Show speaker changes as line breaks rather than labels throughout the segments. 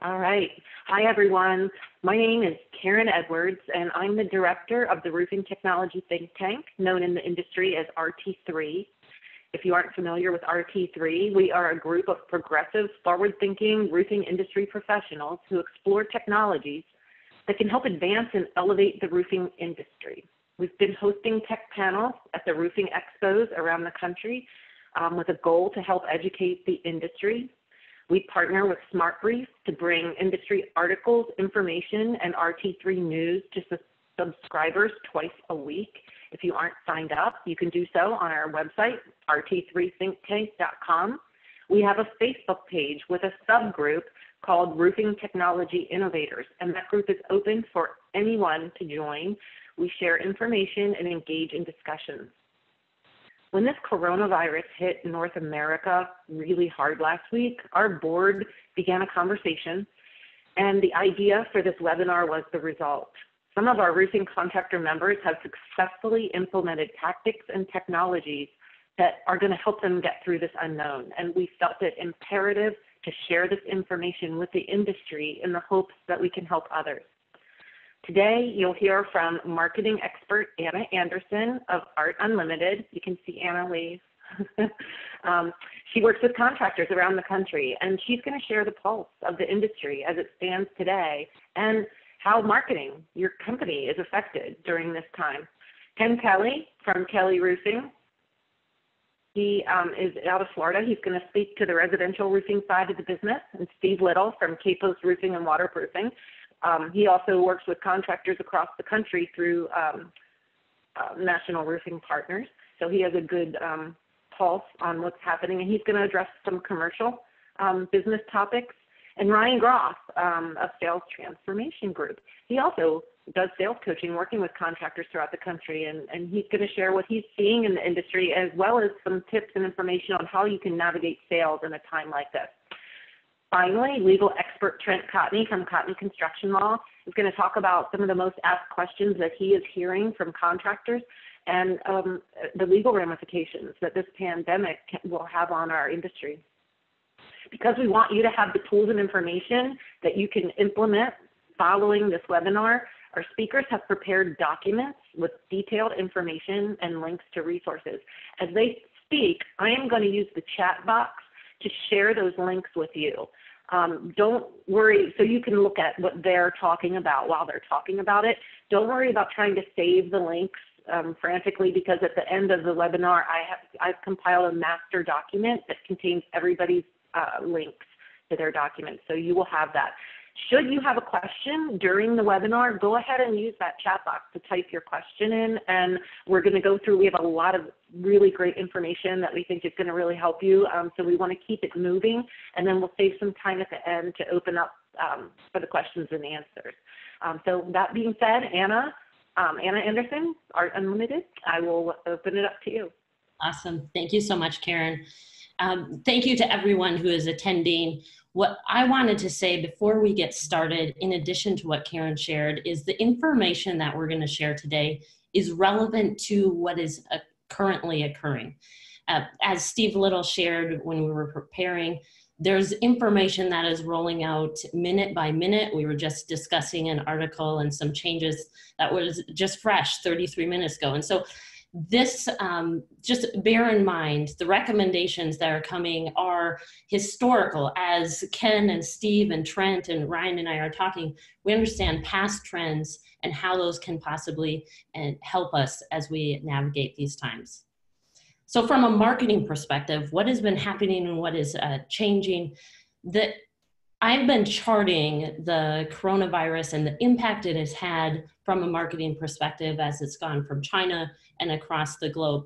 All right. Hi, everyone. My name is Karen Edwards, and I'm the director of the roofing technology think tank, known in the industry as RT3. If you aren't familiar with RT3, we are a group of progressive, forward-thinking roofing industry professionals who explore technologies that can help advance and elevate the roofing industry. We've been hosting tech panels at the roofing expos around the country with a goal to help educate the industry. We partner with SmartBrief to bring industry articles, information, and RT3 news to subscribers twice a week. If you aren't signed up, you can do so on our website, rt3thinktank.com. We have a Facebook page with a subgroup called Roofing Technology Innovators, and that group is open for anyone to join. We share information and engage in discussions. When this coronavirus hit North America really hard last week, our board began a conversation, and the idea for this webinar was the result. Some of our roofing contractor members have successfully implemented tactics and technologies that are going to help them get through this unknown, and we felt it imperative to share this information with the industry in the hopes that we can help others. Today, you'll hear from marketing expert Anna Anderson of Art Unlimited. You can see Anna wave. She works with contractors around the country, and she's going to share the pulse of the industry as it stands today and how marketing your company is affected during this time. Ken Kelly from Kelly Roofing. He is out of Florida. He's going to speak to the residential roofing side of the business. And Steve Little from KPost Roofing and Waterproofing. He also works with contractors across the country through National Roofing Partners. So he has a good pulse on what's happening, and he's going to address some commercial business topics. And Ryan Groth of Sales Transformation Group. He also does sales coaching, working with contractors throughout the country, and he's going to share what he's seeing in the industry, as well as some tips and information on how you can navigate sales in a time like this. Finally, legal expert Trent Cotney from Cotney Construction Law is going to talk about some of the most asked questions that he is hearing from contractors and the legal ramifications that this pandemic will have on our industry. Because we want you to have the tools and information that you can implement following this webinar, our speakers have prepared documents with detailed information and links to resources. As they speak, I am going to use the chat box to share those links with you. Don't worry, so you can look at what they're talking about while they're talking about it. Don't worry about trying to save the links frantically, because at the end of the webinar, I've compiled a master document that contains everybody's links to their documents, so you will have that. Should you have a question during the webinar, go ahead and use that chat box to type your question in, and we're going to go through. We have a lot of really great information that we think is going to really help you, so we want to keep it moving, and then we'll save some time at the end to open up for the questions and answers. So that being said, Anna Anderson, Art Unlimited, I will open it up to you.
Awesome. Thank you so much, Karen. Thank you to everyone who is attending. What I wanted to say before we get started, in addition to what Karen shared, is the information that we're going to share today is relevant to what is currently occurring. As Steve Little shared when we were preparing, there's information that is rolling out minute by minute. We were just discussing an article and some changes that was just fresh 33 minutes ago. And so this, just bear in mind, the recommendations that are coming are historical. As Ken and Steve and Trent and Ryan and I are talking, we understand past trends and how those can possibly help us as we navigate these times. So from a marketing perspective, what has been happening and what is changing? I've been charting the coronavirus and the impact it has had from a marketing perspective as it's gone from China and across the globe.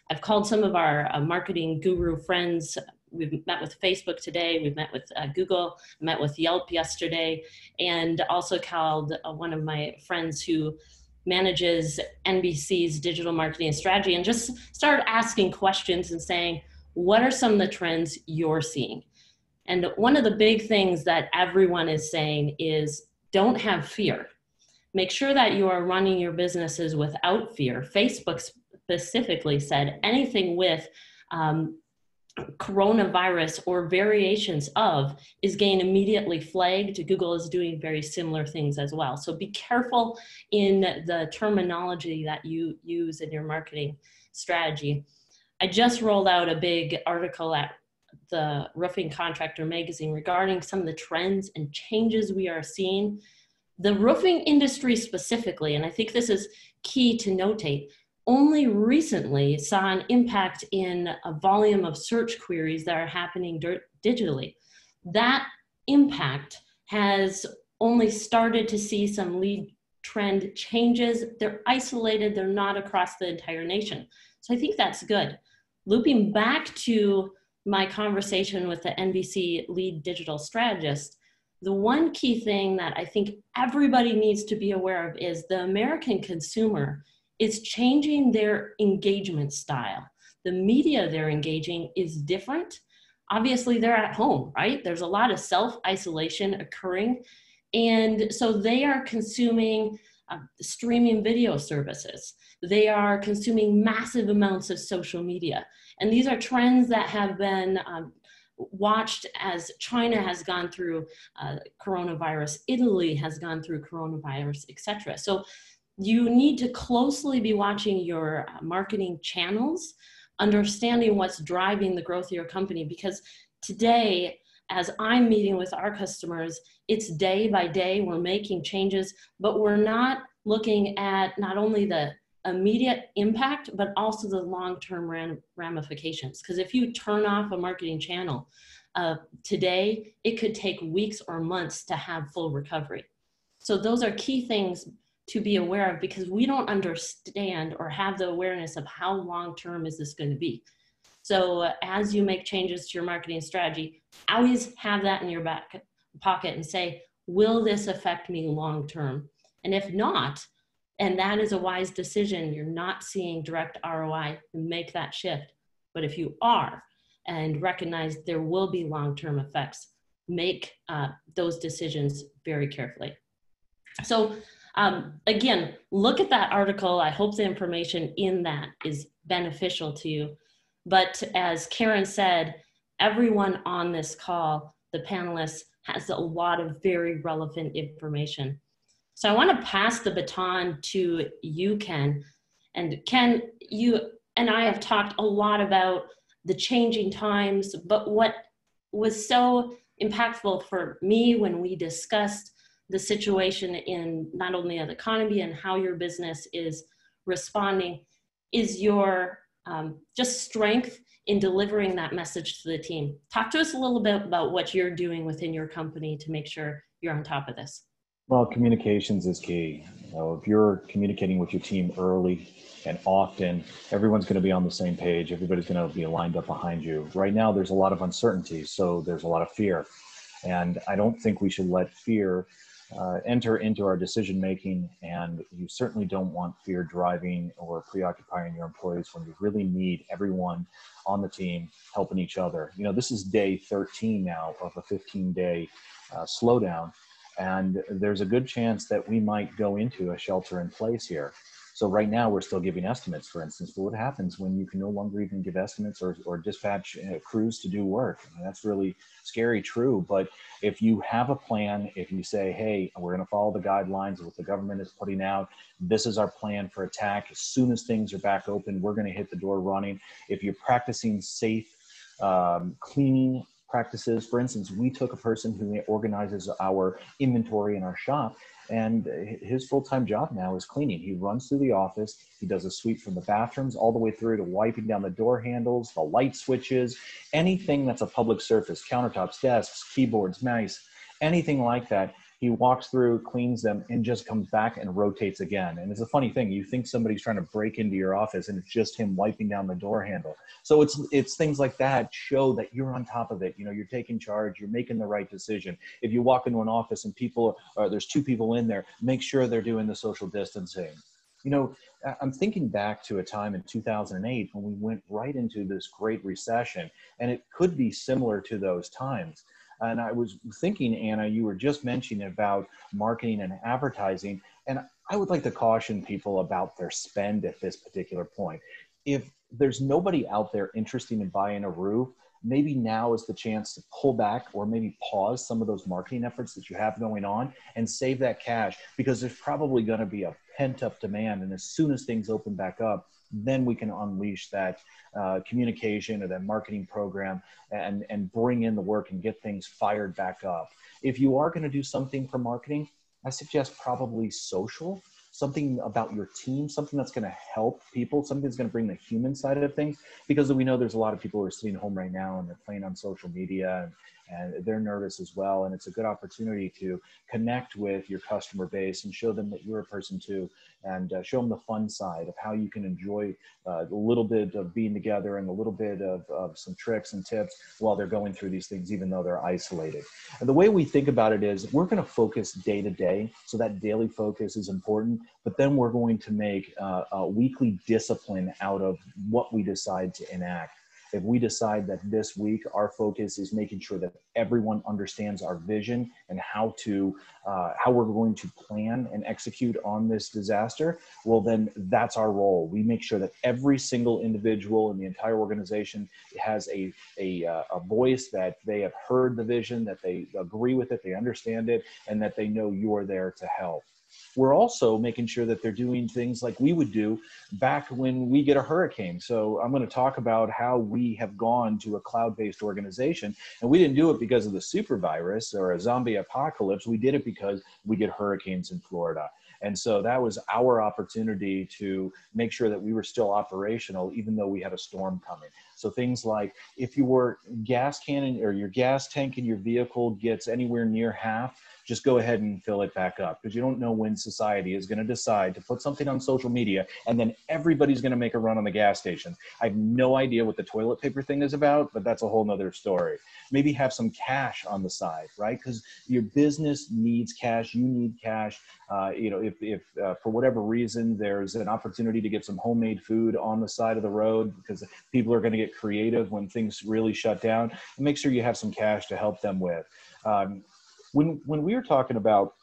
I've called some of our marketing guru friends. We've met with Facebook today, we've met with Google, met with Yelp yesterday, and also called one of my friends who manages NBC's digital marketing and strategy, and just started asking questions and saying, what are some of the trends you're seeing? And one of the big things that everyone is saying is, don't have fear. Make sure that you are running your businesses without fear. Facebook specifically said anything with coronavirus or variations of is getting immediately flagged. Google is doing very similar things as well. So be careful in the terminology that you use in your marketing strategy. I just rolled out a big article at the Roofing Contractor magazine regarding some of the trends and changes we are seeing. The roofing industry specifically, and I think this is key to notate, only recently saw an impact in a volume of search queries that are happening digitally. That impact has only started to see some lead trend changes. They're isolated, they're not across the entire nation. So I think that's good. Looping back to my conversation with the NBC lead digital strategist, the one key thing that I think everybody needs to be aware of is the American consumer is changing their engagement style. The media they're engaging is different. Obviously, they're at home, right? There's a lot of self-isolation occurring. And so they are consuming streaming video services. They are consuming massive amounts of social media. And these are trends that have been watched as China has gone through coronavirus, Italy has gone through coronavirus, etc. So you need to closely be watching your marketing channels, understanding what's driving the growth of your company, because today, as I'm meeting with our customers, it's day by day, we're making changes, but we're not looking at not only the immediate impact, but also the long-term ramifications. Because if you turn off a marketing channel today, it could take weeks or months to have full recovery. So those are key things to be aware of, because we don't understand or have the awareness of how long-term is this going to be. So as you make changes to your marketing strategy, always have that in your back pocket and say, will this affect me long-term? And if not, and that is a wise decision, you're not seeing direct ROI, make that shift. But if you are and recognize there will be long-term effects, make those decisions very carefully. So again, look at that article. I hope the information in that is beneficial to you. But as Karen said, everyone on this call, the panelists, has a lot of very relevant information. So I want to pass the baton to you, Ken. And Ken, you and I have talked a lot about the changing times, but what was so impactful for me when we discussed the situation in not only the economy and how your business is responding is your just strength in delivering that message to the team. Talk to us a little bit about what you're doing within your company to make sure you're on top of this.
Well, communications is key. If you're communicating with your team early and often, everyone's going to be on the same page. Everybody's going to be lined up behind you. Right now, there's a lot of uncertainty, so there's a lot of fear. And I don't think we should let fear enter into our decision making, and you certainly don't want fear driving or preoccupying your employees when you really need everyone on the team helping each other. You know, this is day 13 now of a 15-day slowdown, and there's a good chance that we might go into a shelter in place here. So right now we're still giving estimates, for instance, but what happens when you can no longer even give estimates or dispatch crews to do work? I mean, that's really scary, true. But if you have a plan, if you say, hey, we're going to follow the guidelines of what the government is putting out, this is our plan for attack. As soon as things are back open, we're going to hit the door running. If you're practicing safe cleaning practices, for instance, we took a person who organizes our inventory in our shop, and his full-time job now is cleaning. He runs through the office. He does a sweep from the bathrooms all the way through to wiping down the door handles, the light switches, anything that's a public surface, countertops, desks, keyboards, mice, anything like that. He walks through, cleans them, and just comes back and rotates again. And it's a funny thing. You think somebody's trying to break into your office, and it's just him wiping down the door handle. So it's things like that show that you're on top of it. You know, you're taking charge. You're making the right decision. If you walk into an office and there's 2 people in there, make sure they're doing the social distancing. You know, I'm thinking back to a time in 2008 when we went right into this great recession, and it could be similar to those times. And I was thinking, Anna, you were just mentioning about marketing and advertising, and I would like to caution people about their spend at this particular point. If there's nobody out there interested in buying a roof, maybe now is the chance to pull back or maybe pause some of those marketing efforts that you have going on and save that cash, because there's probably going to be a pent-up demand. And as soon as things open back up, then we can unleash that communication or that marketing program and bring in the work and get things fired back up. If you are going to do something for marketing, I suggest probably social, something about your team, something that's going to help people, something that's going to bring the human side of things, because we know there's a lot of people who are sitting home right now and they're playing on social media and they're nervous as well. And it's a good opportunity to connect with your customer base and show them that you're a person too, and show them the fun side of how you can enjoy a little bit of being together and a little bit of some tricks and tips while they're going through these things, even though they're isolated. And the way we think about it is we're going to focus day to day. So that daily focus is important, but then we're going to make a weekly discipline out of what we decide to enact. If we decide that this week our focus is making sure that everyone understands our vision and how we're going to plan and execute on this disaster, well, then that's our role. We make sure that every single individual in the entire organization has a voice, that they have heard the vision, that they agree with it, they understand it, and that they know you're there to help. We're also making sure that they're doing things like we would do back when we get a hurricane. So I'm going to talk about how we have gone to a cloud-based organization, and we didn't do it because of the super virus or a zombie apocalypse. We did it because we get hurricanes in Florida. And so that was our opportunity to make sure that we were still operational, even though we had a storm coming. So things like if your gas can or your gas tank in your vehicle gets anywhere near half, just go ahead and fill it back up, because you don't know when society is going to decide to put something on social media and then everybody's going to make a run on the gas station. I have no idea what the toilet paper thing is about, but that's a whole nother story. Maybe have some cash on the side, right? Because your business needs cash, you need cash. If for whatever reason there's an opportunity to get some homemade food on the side of the road, because people are going to get creative when things really shut down, make sure you have some cash to help them with. When we were talking about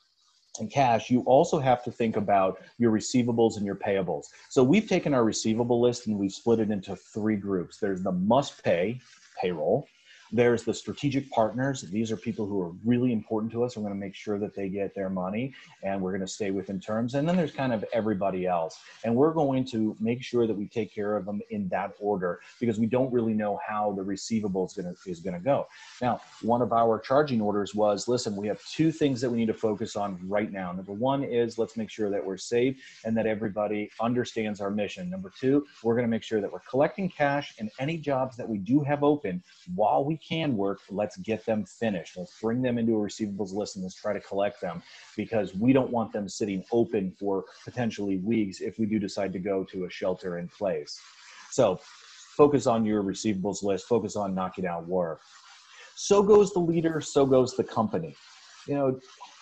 cash, you also have to think about your receivables and your payables. So we've taken our receivable list and we've split it into 3 groups. There's the must pay, payroll. There's the strategic partners. These are people who are really important to us. We're going to make sure that they get their money and we're going to stay within terms. And then there's kind of everybody else. And we're going to make sure that we take care of them in that order, because we don't really know how the receivable is going to go. Now, one of our charging orders was, listen, we have 2 things that we need to focus on right now. Number 1 is let's make sure that we're safe and that everybody understands our mission. Number 2, we're going to make sure that we're collecting cash, and any jobs that we do have open while we can work, let's get them finished. Let's bring them into a receivables list and let's try to collect them, because we don't want them sitting open for potentially weeks if we do decide to go to a shelter in place. So focus on your receivables list, focus on knocking out work. So goes the leader, so goes the company.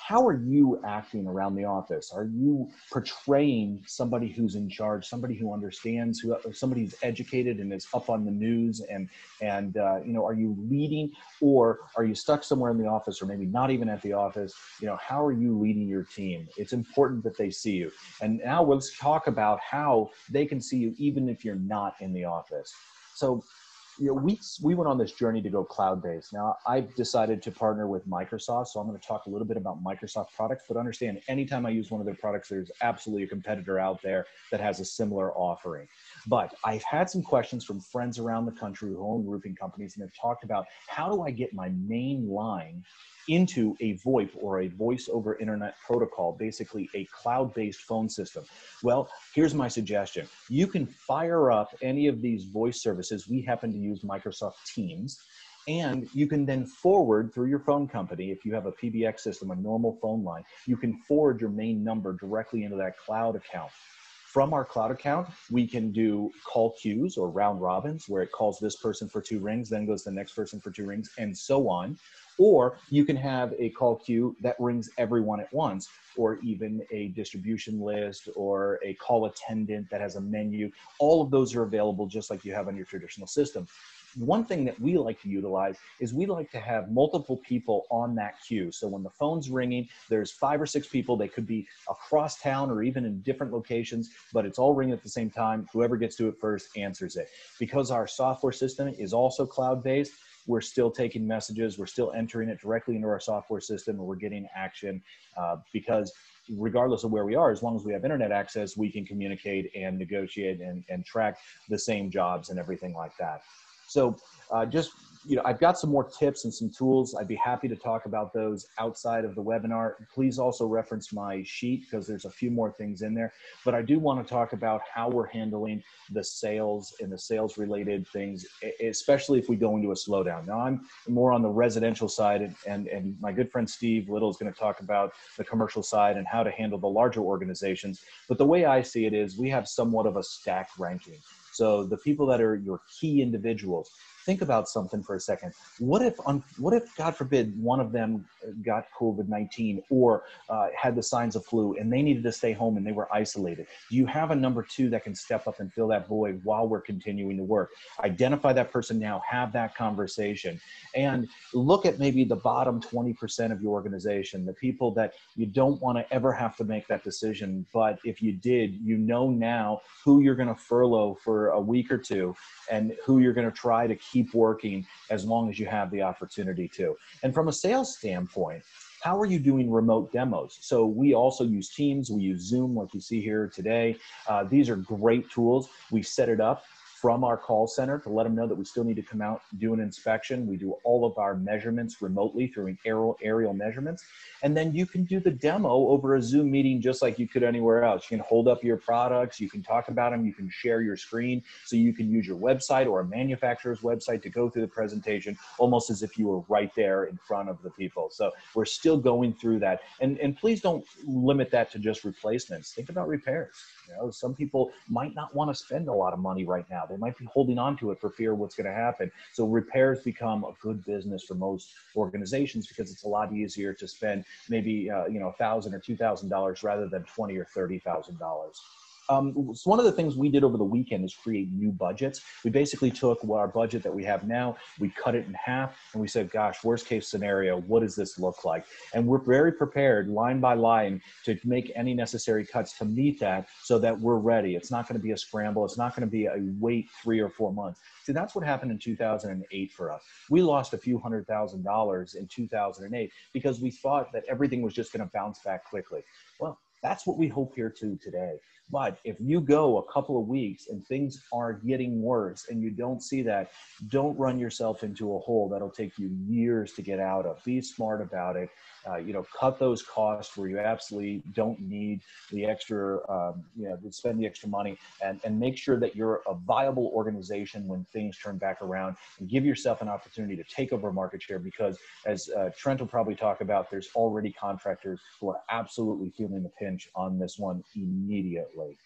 How are you acting around the office? Are you portraying somebody who's in charge, somebody who understands, somebody who's educated and is up on the news, and are you leading, or are you stuck somewhere in the office, or maybe not even at the office? How are you leading your team? It's important that they see you. And now let's talk about how they can see you even if you're not in the office. So we went on this journey to go cloud-based. Now, I've decided to partner with Microsoft, so I'm going to talk a little bit about Microsoft products, but understand anytime I use one of their products, there's absolutely a competitor out there that has a similar offering. But I've had some questions from friends around the country who own roofing companies, and have talked about, how do I get my main line into a VoIP, or a voice over internet protocol, basically a cloud-based phone system? Well, here's my suggestion. You can fire up any of these voice services. We happen to use Microsoft Teams, and you can then forward through your phone company. If you have a PBX system, a normal phone line, you can forward your main number directly into that cloud account. From our cloud account, we can do call queues or round robins, where it calls this person for 2 rings, then goes to the next person for 2 rings, and so on. Or you can have a call queue that rings everyone at once, or even a distribution list, or a call attendant that has a menu. All of those are available just like you have on your traditional system. One thing that we like to utilize is we like to have multiple people on that queue. So when the phone's ringing, there's 5 or 6 people. They could be across town or even in different locations, but it's all ringing at the same time. Whoever gets to it first answers it. Because our software system is also cloud-based, we're still taking messages, we're still entering it directly into our software system, and we're getting action because regardless of where we are, as long as we have internet access, we can communicate and negotiate and track the same jobs and everything like that. So just, I've got some more tips and some tools. I'd be happy to talk about those outside of the webinar. Please also reference my sheet because there's a few more things in there. But I do want to talk about how we're handling the sales and the sales related things, especially if we go into a slowdown. Now, I'm more on the residential side, and my good friend Steve Little is going to talk about the commercial side and how to handle the larger organizations. But the way I see it is we have somewhat of a stacked ranking. So the people that are your key individuals, think about something for a second. What if, God forbid, one of them got COVID-19 or had the signs of flu and they needed to stay home and they were isolated? Do you have a number 2 that can step up and fill that void while we're continuing to work? Identify that person now, have that conversation, and look at maybe the bottom 20% of your organization, the people that you don't want to ever have to make that decision. But if you did, you know now who you're going to furlough for a week or 2 and who you're going to try to keep working as long as you have the opportunity to. And from a sales standpoint, how are you doing remote demos? So we also use Teams, we use Zoom like you see here today. These are great tools. We set it up from our call center to let them know that we still need to come out and do an inspection. We do all of our measurements remotely through an aerial measurements. And then you can do the demo over a Zoom meeting just like you could anywhere else. You can hold up your products, you can talk about them, you can share your screen, so you can use your website or a manufacturer's website to go through the presentation almost as if you were right there in front of the people. So we're still going through that. And please don't limit that to just replacements. Think about repairs. Some people might not want to spend a lot of money right now. They might be holding on to it for fear of what's going to happen. So repairs become a good business for most organizations because it's a lot easier to spend maybe $1,000 or $2,000 rather than $20,000 or $30,000. So one of the things we did over the weekend is create new budgets. We basically took our budget that we have now, we cut it in half, and we said, gosh, worst case scenario, what does this look like? And we're very prepared line by line to make any necessary cuts to meet that so that we're ready. It's not going to be a scramble. It's not going to be a wait 3 or 4 months. See, that's what happened in 2008 for us. We lost a few $100,000 in 2008 because we thought that everything was just going to bounce back quickly. Well, that's what we hope here too today. But if you go a couple of weeks and things are getting worse and you don't see that, don't run yourself into a hole that'll take you years to get out of. Be smart about it. Cut those costs where you absolutely don't need the extra, to spend the extra money, and make sure that you're a viable organization when things turn back around, and give yourself an opportunity to take over market share because, as Trent will probably talk about, there's already contractors who are absolutely feeling the pinch on this one immediately.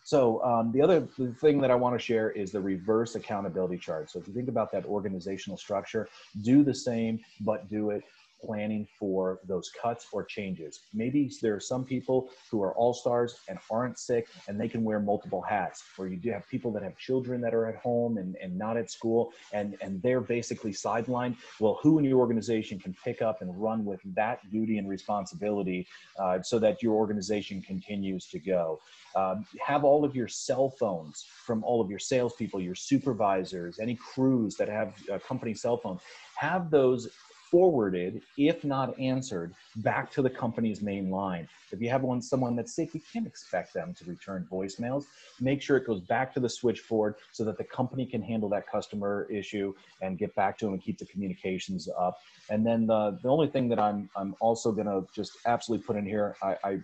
So the other thing that I want to share is the reverse accountability chart. So if you think about that organizational structure, do the same, but do it planning for those cuts or changes. Maybe there are some people who are all-stars and aren't sick and they can wear multiple hats, or you do have people that have children that are at home and not at school and they're basically sidelined. Well, who in your organization can pick up and run with that duty and responsibility so that your organization continues to go? Have all of your cell phones from all of your salespeople, your supervisors, any crews that have company cell phones, have those forwarded, if not answered, back to the company's main line. If you have someone that's sick, you can't expect them to return voicemails. Make sure it goes back to the switchboard so that the company can handle that customer issue and get back to them and keep the communications up. And then the only thing that I'm also going to just absolutely put in here,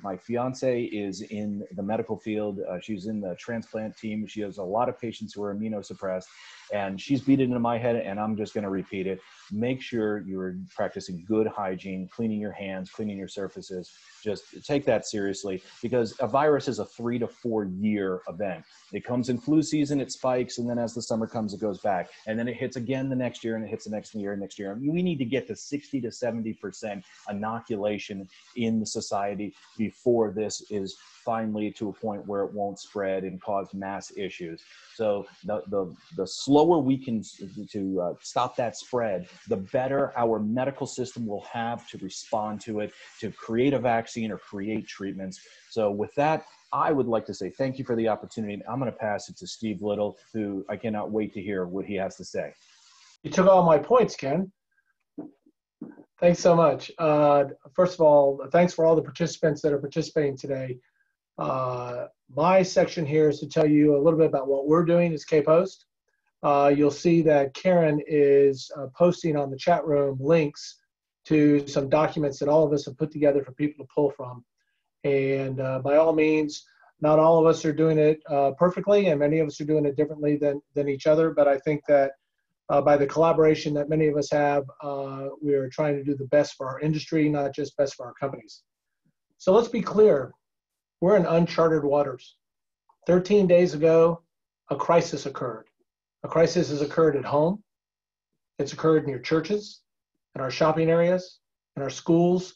my fiance is in the medical field. She's in the transplant team. She has a lot of patients who are immunosuppressed, and she's beat it into my head, and I'm just going to repeat it. Make sure you're practicing good hygiene, cleaning your hands, cleaning your surfaces. Just take that seriously, because a virus is a 3 to 4 year event. It comes in flu season, it spikes, and then as the summer comes, it goes back. And then it hits again the next year, and it hits the next year and next year. I mean, we need to get to 60 to 70% inoculation in the society before this is finally to a point where it won't spread and cause mass issues. So the slower we can to stop that spread, the better our medical system will have to respond to it, to create a vaccine or create treatments. So with that, I would like to say thank you for the opportunity. I'm going to pass it to Steve Little, who I cannot wait to hear what he has to say.
You took all my points, Ken. Thanks so much. First of all, thanks for all the participants that are participating today. My section here is to tell you a little bit about what we're doing as KPost. You'll see that Karen is posting on the chat room links to some documents that all of us have put together for people to pull from. And by all means, not all of us are doing it perfectly, and many of us are doing it differently than each other. But I think that by the collaboration that many of us have, we are trying to do the best for our industry, not just best for our companies. So let's be clear. We're in uncharted waters. 13 days ago, a crisis occurred. A crisis has occurred at home. It's occurred in your churches, in our shopping areas, in our schools.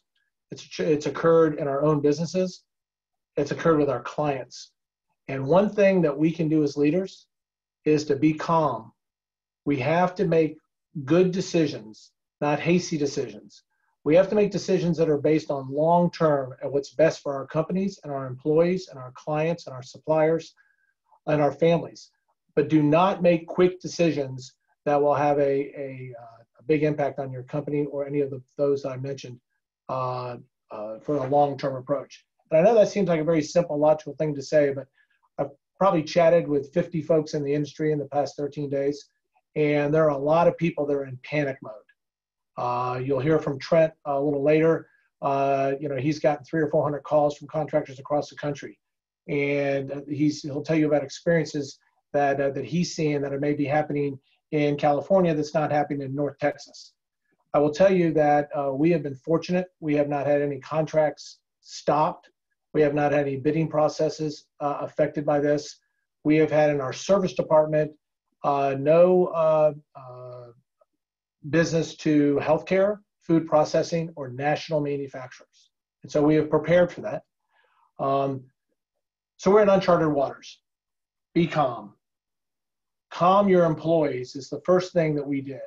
It's occurred in our own businesses. It's occurred with our clients. And one thing that we can do as leaders is to be calm. We have to make good decisions, not hasty decisions. We have to make decisions that are based on long-term and what's best for our companies and our employees and our clients and our suppliers and our families. But do not make quick decisions that will have a big impact on your company or any of those I mentioned for a long-term approach. And I know that seems like a very simple, logical thing to say, but I've probably chatted with 50 folks in the industry in the past 13 days, and there are a lot of people that are in panic mode. You'll hear from Trent a little later. He's gotten 300 or 400 calls from contractors across the country, and he'll tell you about experiences that he's seeing that are maybe happening in California that's not happening in North Texas. I will tell you that we have been fortunate. We have not had any contracts stopped. We have not had any bidding processes affected by this. We have had in our service department no business to healthcare, food processing, or national manufacturers. And so we have prepared for that. So we're in uncharted waters. Be calm. Calm your employees is the first thing that we did.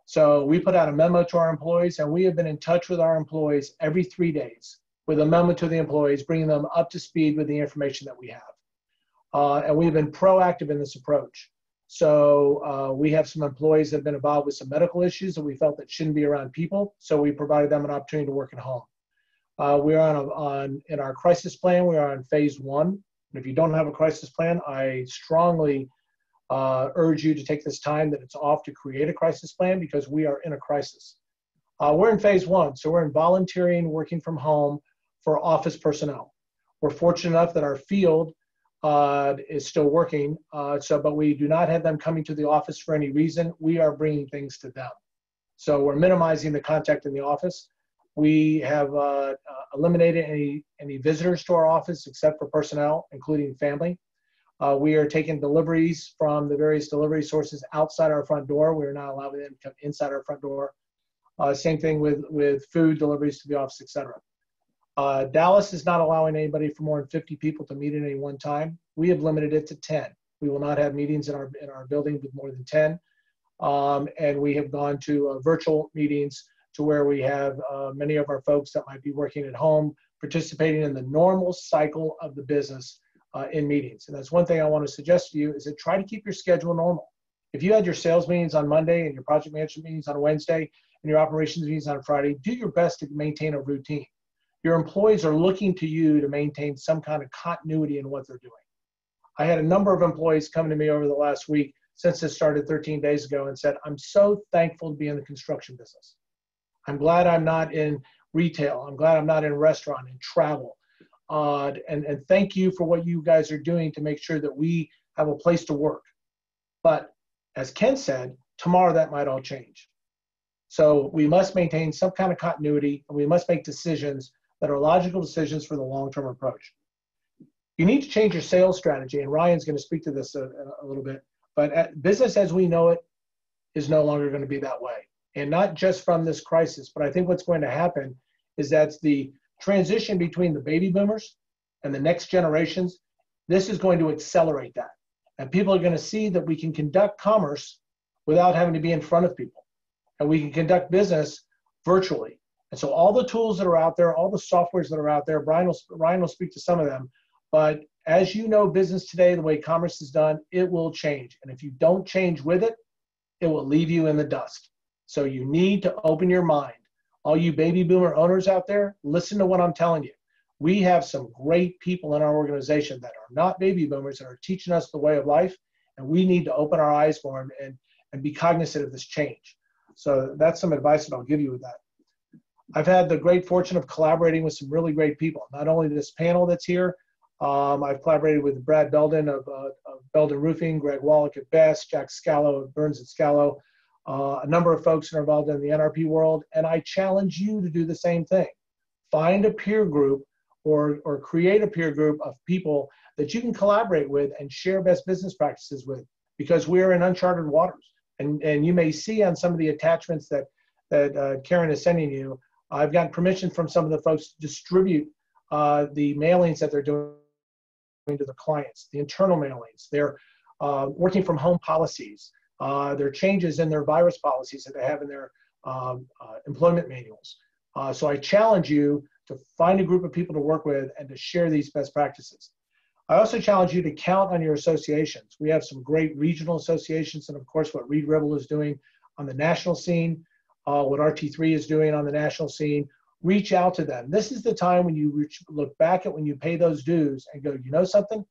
So we put out a memo to our employees, and we have been in touch with our employees every 3 days with a memo to the employees, bringing them up to speed with the information that we have. And we've been proactive in this approach. So we have some employees that have been involved with some medical issues that we felt that shouldn't be around people. So we provided them an opportunity to work at home. We are in our crisis plan, we are on phase 1. And if you don't have a crisis plan, I strongly urge you to take this time that it's off to create a crisis plan, because we are in a crisis. We're in phase 1. So we're in volunteering, working from home for office personnel. We're fortunate enough that our field is still working, but we do not have them coming to the office for any reason. We are bringing things to them. So we're minimizing the contact in the office. We have eliminated any visitors to our office except for personnel, including family. We are taking deliveries from the various delivery sources outside our front door. We're not allowing them to come inside our front door. Same thing with food deliveries to the office, etc. Dallas is not allowing anybody for more than 50 people to meet at any one time. We have limited it to 10. We will not have meetings in our building with more than 10. And we have gone to virtual meetings to where we have many of our folks that might be working at home, participating in the normal cycle of the business in meetings. And that's one thing I want to suggest to you, is that try to keep your schedule normal. If you had your sales meetings on Monday and your project management meetings on Wednesday and your operations meetings on Friday, do your best to maintain a routine. Your employees are looking to you to maintain some kind of continuity in what they're doing. I had a number of employees come to me over the last week since this started 13 days ago and said, I'm so thankful to be in the construction business. I'm glad I'm not in retail. I'm glad I'm not in restaurant and travel. And thank you for what you guys are doing to make sure that we have a place to work. But as Ken said, tomorrow that might all change. So we must maintain some kind of continuity, and we must make decisions that are logical decisions for the long-term approach. You need to change your sales strategy, and Ryan's going to speak to this a little bit, but business as we know it is no longer going to be that way. And not just from this crisis, but I think what's going to happen is that the transition between the baby boomers and the next generations, this is going to accelerate that. And people are going to see that we can conduct commerce without having to be in front of people. And we can conduct business virtually. And so all the tools that are out there, all the softwares that are out there, Ryan will speak to some of them. But as you know, business today, the way commerce is done, it will change. And if you don't change with it, it will leave you in the dust. So you need to open your mind. All you baby boomer owners out there, listen to what I'm telling you. We have some great people in our organization that are not baby boomers and are teaching us the way of life. And we need to open our eyes for them and be cognizant of this change. So that's some advice that I'll give you with that. I've had the great fortune of collaborating with some really great people. Not only this panel that's here, I've collaborated with Brad Belden of Belden Roofing, Greg Wallach at Best, Jack Scallo of Burns & Scallo, a number of folks that are involved in the NRP world, and I challenge you to do the same thing. Find a peer group or create a peer group of people that you can collaborate with and share best business practices with, because we're in uncharted waters. And you may see on some of the attachments that Karen is sending you, I've gotten permission from some of the folks to distribute the mailings that they're doing to the clients, the internal mailings, their working from home policies, their changes in their virus policies that they have in their employment manuals. So I challenge you to find a group of people to work with and to share these best practices. I also challenge you to count on your associations. We have some great regional associations, and of course what Reed Ribble is doing on the national scene, what RT3 is doing on the national scene. Reach out to them. This is the time when you look back at when you pay those dues and go, you know something?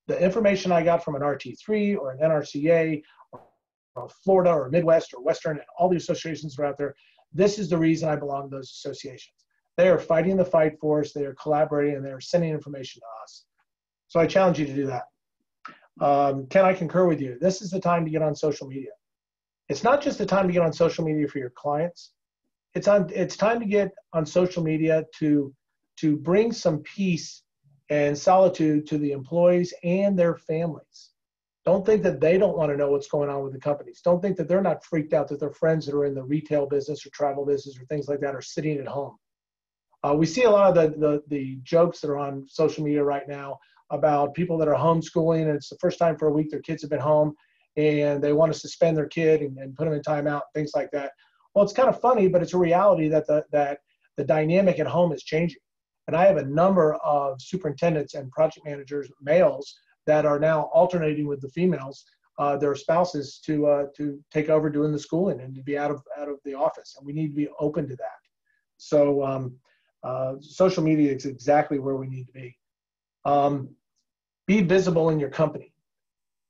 The information I got from an RT3 or an NRCA or Florida or Midwest or Western and all the associations that are out there, this is the reason I belong to those associations. They are fighting the fight for us. They are collaborating, and they are sending information to us. So I challenge you to do that. Ken, I concur with you. This is the time to get on social media. It's not just the time to get on social media for your clients. It's time to get on social media to bring some peace and solitude to the employees and their families. Don't think that they don't want to know what's going on with the companies. Don't think that they're not freaked out that their friends that are in the retail business or travel business or things like that are sitting at home. We see a lot of the jokes that are on social media right now about people that are homeschooling, and it's the first time for a week their kids have been home and they want to suspend their kid and put them in timeout, things like that. Well, it's kind of funny, but it's a reality that the dynamic at home is changing. And I have a number of superintendents and project managers, males, that are now alternating with the females, their spouses, to take over doing the schooling and to be out of the office. And we need to be open to that. So social media is exactly where we need to be. Be visible in your company.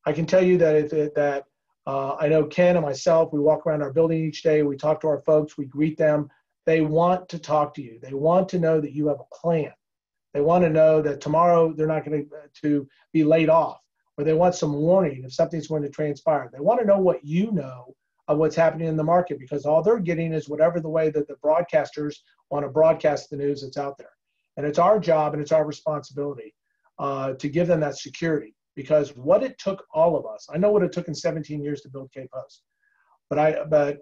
I can tell you that I know Ken and myself, we walk around our building each day, we talk to our folks, we greet them. They want to talk to you. They want to know that you have a plan. They want to know that tomorrow they're not going to be laid off, or they want some warning if something's going to transpire. They want to know what you know of what's happening in the market, because all they're getting is whatever the way that the broadcasters want to broadcast the news that's out there. And it's our job and it's our responsibility to give them that security, because what it took all of us, I know what it took in 17 years to build KPost, but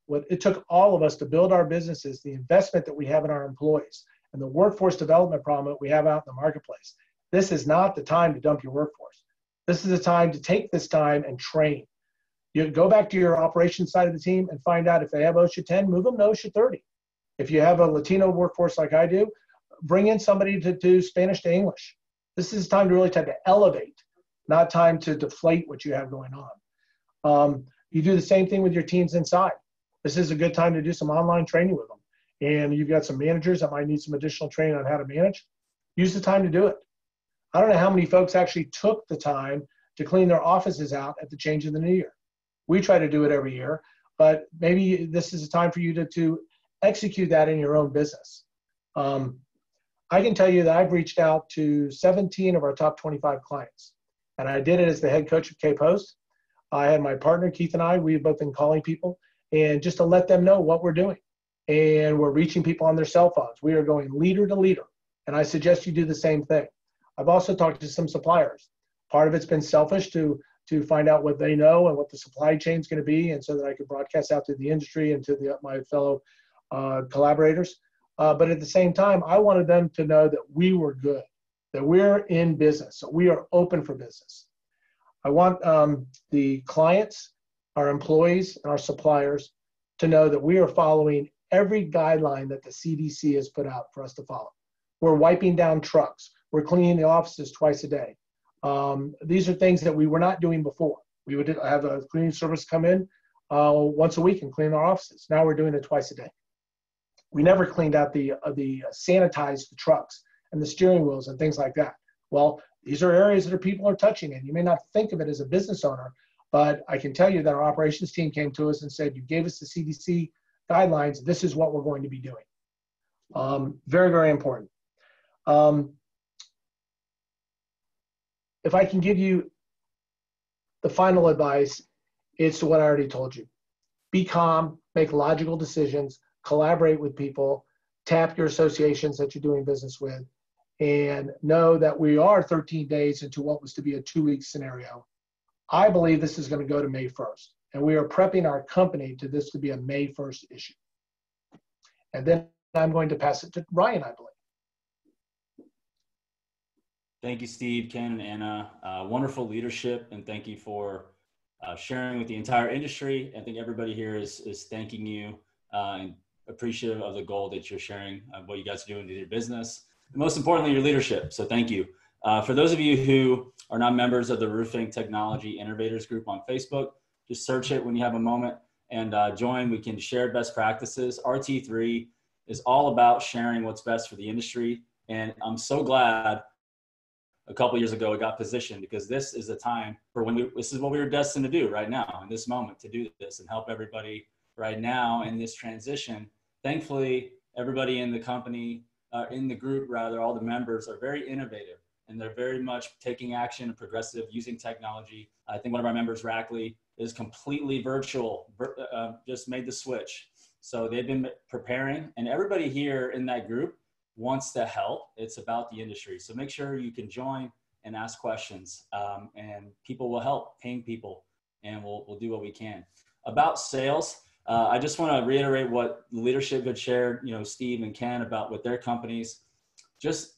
what it took all of us to build our businesses, the investment that we have in our employees, and the workforce development problem that we have out in the marketplace. This is not the time to dump your workforce. This is the time to take this time and train. You go back to your operations side of the team and find out if they have OSHA 10, move them to OSHA 30. If you have a Latino workforce like I do, bring in somebody to do Spanish to English. This is time to elevate, not time to deflate what you have going on. You do the same thing with your teams inside. This is a good time to do some online training with them. And you've got some managers that might need some additional training on how to manage. Use the time to do it. I don't know how many folks actually took the time to clean their offices out at the change of the new year. We try to do it every year, but maybe this is a time for you to execute that in your own business. I can tell you that I've reached out to 17 of our top 25 clients, and I did it as the head coach of KPost. I had my partner, Keith, and I, we've both been calling people, and just to let them know what we're doing. And we're reaching people on their cell phones. We are going leader to leader. And I suggest you do the same thing. I've also talked to some suppliers. Part of it's been selfish to find out what they know and what the supply chain is going to be, and so that I could broadcast out to the industry and to my fellow collaborators. But at the same time, I wanted them to know that we were good, that we're in business, so we are open for business. I want the clients, our employees, and our suppliers to know that we are following every guideline that the CDC has put out for us to follow. We're wiping down trucks. We're cleaning the offices twice a day. These are things that we were not doing before. We would have a cleaning service come in once a week and clean our offices. Now we're doing it twice a day. We never cleaned out sanitized the trucks and the steering wheels and things like that. Well, these are areas that people are touching in. You may not think of it as a business owner, but I can tell you that our operations team came to us and said, you gave us the CDC guidelines, this is what we're going to be doing. Very, very important. If I can give you the final advice, it's what I already told you. Be calm, make logical decisions, collaborate with people, tap your associations that you're doing business with, and know that we are 13 days into what was to be a 2-week scenario. I believe this is going to go to May 1st, and we are prepping our company to this to be a May 1st issue. And then I'm going to pass it to Ryan, I believe.
Thank you, Steve, Ken, and Anna. Wonderful leadership, and thank you for sharing with the entire industry. I think everybody here is thanking you and appreciative of the goal that you're sharing, of what you guys are doing with your business, and most importantly, your leadership. So thank you. For those of you who are not members of the Roofing Technology Innovators Group on Facebook, just search it when you have a moment and join. We can share best practices. RT3 is all about sharing what's best for the industry. And I'm so glad a couple of years ago it got positioned, because this is the time for this is what we were destined to do right now in this moment, to do this and help everybody right now in this transition. Thankfully, everybody in the company, in the group rather, all the members are very innovative, and they're very much taking action and progressive using technology. I think one of our members, Rackley, is completely virtual, just made the switch. So they've been preparing, and everybody here in that group wants to help. It's about the industry. So make sure you can join and ask questions, and people will help, paying people, and we'll do what we can. About sales, I just want to reiterate what leadership had shared, Steve and Ken, about with their companies. Just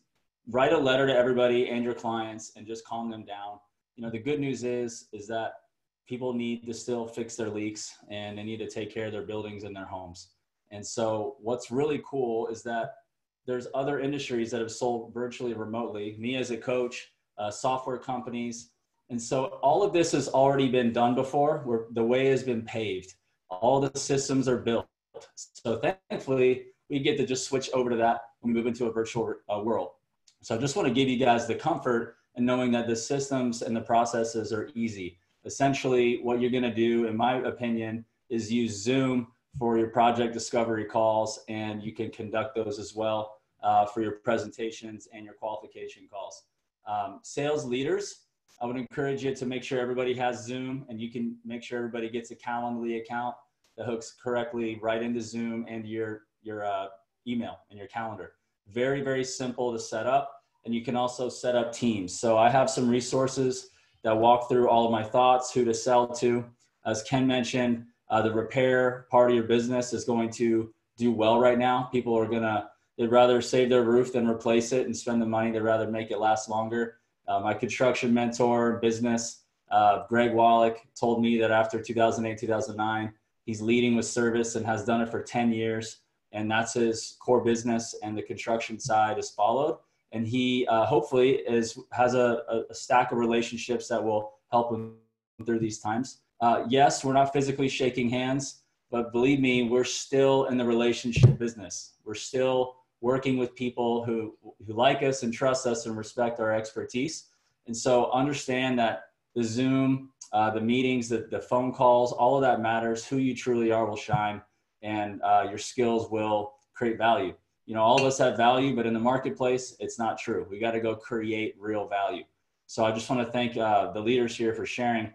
write a letter to everybody and your clients and just calm them down. The good news is that people need to still fix their leaks, and they need to take care of their buildings and their homes. And so what's really cool is that there's other industries that have sold virtually remotely, me as a coach, software companies. And so all of this has already been done before, where the way has been paved. All the systems are built. So thankfully, we get to just switch over to that when we move into a virtual world. So I just want to give you guys the comfort in knowing that the systems and the processes are easy. Essentially, what you're going to do, in my opinion, is use Zoom for your project discovery calls, and you can conduct those as well for your presentations and your qualification calls. Sales leaders, I would encourage you to make sure everybody has Zoom, and you can make sure everybody gets a Calendly account that hooks correctly right into Zoom and your email and your calendar. Very, very simple to set up, and you can also set up teams. So I have some resources that walk through all of my thoughts, who to sell to. As Ken mentioned, the repair part of your business is going to do well right now. People are they'd rather save their roof than replace it and spend the money. They'd rather make it last longer. My construction mentor business, Greg Wallach, told me that after 2008, 2009, he's leading with service and has done it for 10 years. And that's his core business, and the construction side is followed. And he hopefully has a stack of relationships that will help him through these times. Yes, we're not physically shaking hands, but believe me, we're still in the relationship business. We're still working with people who like us and trust us and respect our expertise. And so understand that the Zoom, the meetings, the phone calls, all of that matters. Who you truly are will shine, and your skills will create value. All of us have value, but in the marketplace, it's not true. We got to go create real value. So I just want to thank the leaders here for sharing.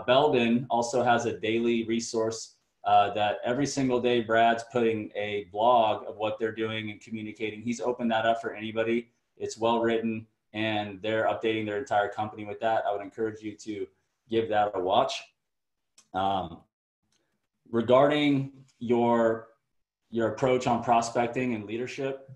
Belden also has a daily resource that every single day Brad's putting a blog of what they're doing and communicating. He's opened that up for anybody. It's well written, and they're updating their entire company with that. I would encourage you to give that a watch. Regarding your approach on prospecting and leadership,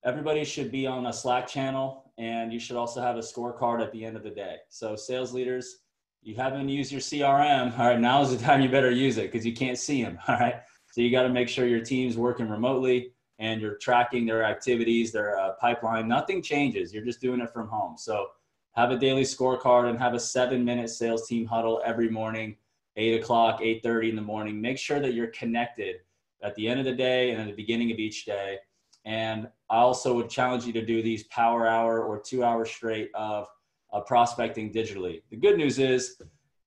everybody should be on a Slack channel, and you should also have a scorecard at the end of the day. So sales leaders, you haven't used your CRM. All right, now's the time you better use it because you can't see them. All right. So you got to make sure your team's working remotely and you're tracking their activities, their pipeline. Nothing changes. You're just doing it from home. So have a daily scorecard and have a 7-minute sales team huddle every morning, 8 o'clock, 8:30 in the morning. Make sure that you're connected at the end of the day and at the beginning of each day. And I also would challenge you to do these power hour or 2 hours straight of prospecting digitally. The good news is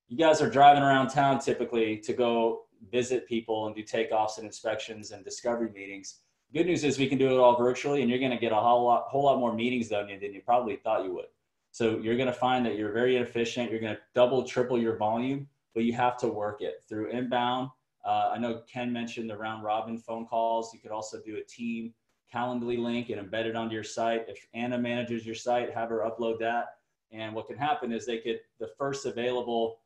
you guys are driving around town typically to go visit people and do takeoffs and inspections and discovery meetings. Good news is we can do it all virtually, and you're going to get a whole lot more meetings done than you probably thought you would. So you're going to find that you're very efficient. You're going to double, triple your volume, but you have to work it through inbound. I know Ken mentioned the round robin phone calls. You could also do a team Calendly link and embed it onto your site. If Anna manages your site, have her upload that. And what can happen is the first available